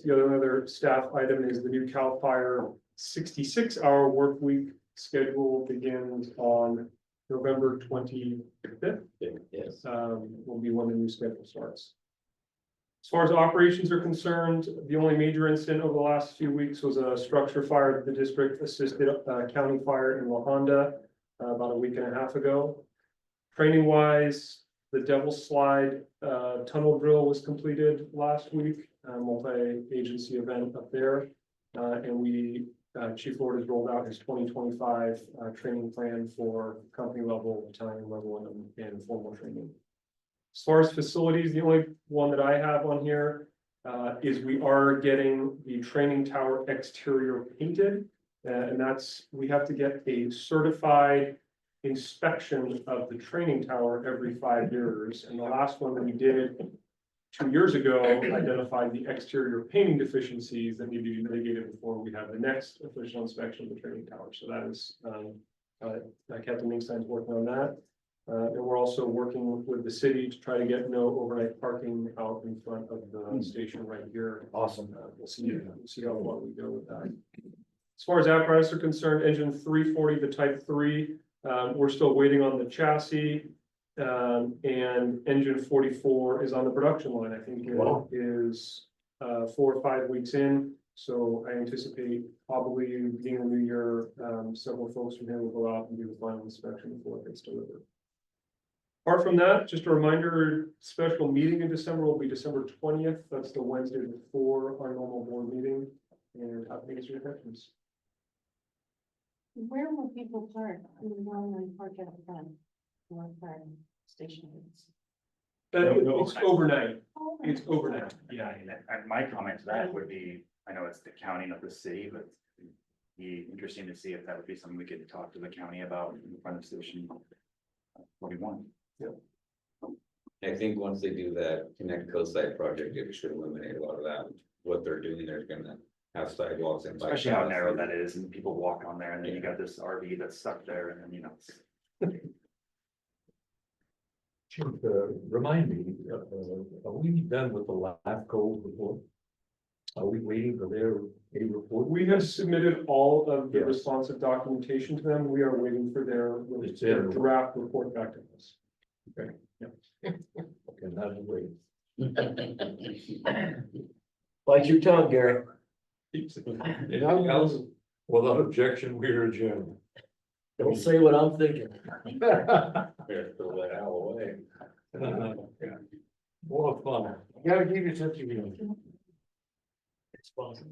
the other staff item is the new CAL FIRE 66-hour work week schedule begins on November 25th. Yes. Will be when the new schedule starts. As far as operations are concerned, the only major incident over the last few weeks was a structure fire that the district assisted county fire in La Honda about a week and a half ago. Training wise, the Devil's Slide tunnel drill was completed last week, a multi-agency event up there. And Chief Lord has rolled out his 2025 training plan for company level, battalion level, and formal training. As far as facilities, the only one that I have on here is we are getting the training tower exterior painted. And we have to get a certified inspection of the training tower every 5 years. And the last one that we did 2 years ago identified the exterior painting deficiencies that need to be mitigated before we have the next official inspection of the training tower. So that is, Captain Linkstein's working on that. And we're also working with the city to try to get no overnight parking out in front of the station right here. Awesome. We'll see how far we go with that. As far as apparatus are concerned, engine 340, the Type 3, We're still waiting on the chassis. And engine 44 is on the production line. I think Wow. it is 4 or 5 weeks in. So I anticipate probably beginning of the new year, several folks from here will go out and do the final inspection before it gets delivered. Apart from that, just a reminder, special meeting in December will be December 20th. That's the Wednesday before our normal board meeting. And happy to answer your questions. Where will people park? I mean, normally park out front, or park station. It's overnight. It's overnight. Yeah, and my comment to that would be, I know it's the county, not the city, but it'd be interesting to see if that would be something we could talk to the county about in front of station 41. I think once they do that Connect Coastside project, it should eliminate a lot of that. What they're doing, they're gonna have sidewalks and. bike Especially how paths. narrow that is, and people walk on there, and then you got this RV that's stuck there, and then, you know. Chief, remind me, are we done with the LAFCO report? Are we waiting for their a report? We have submitted all of the Yes. responsive documentation to them. We are waiting for It's their in. draft report back to us. Okay, now we wait. Bite your tongue, Gary. Anything else? Without objection, we are adjourned. Don't say what I'm thinking. Better throw that out away. More fun. Gotta give you something. It's possible.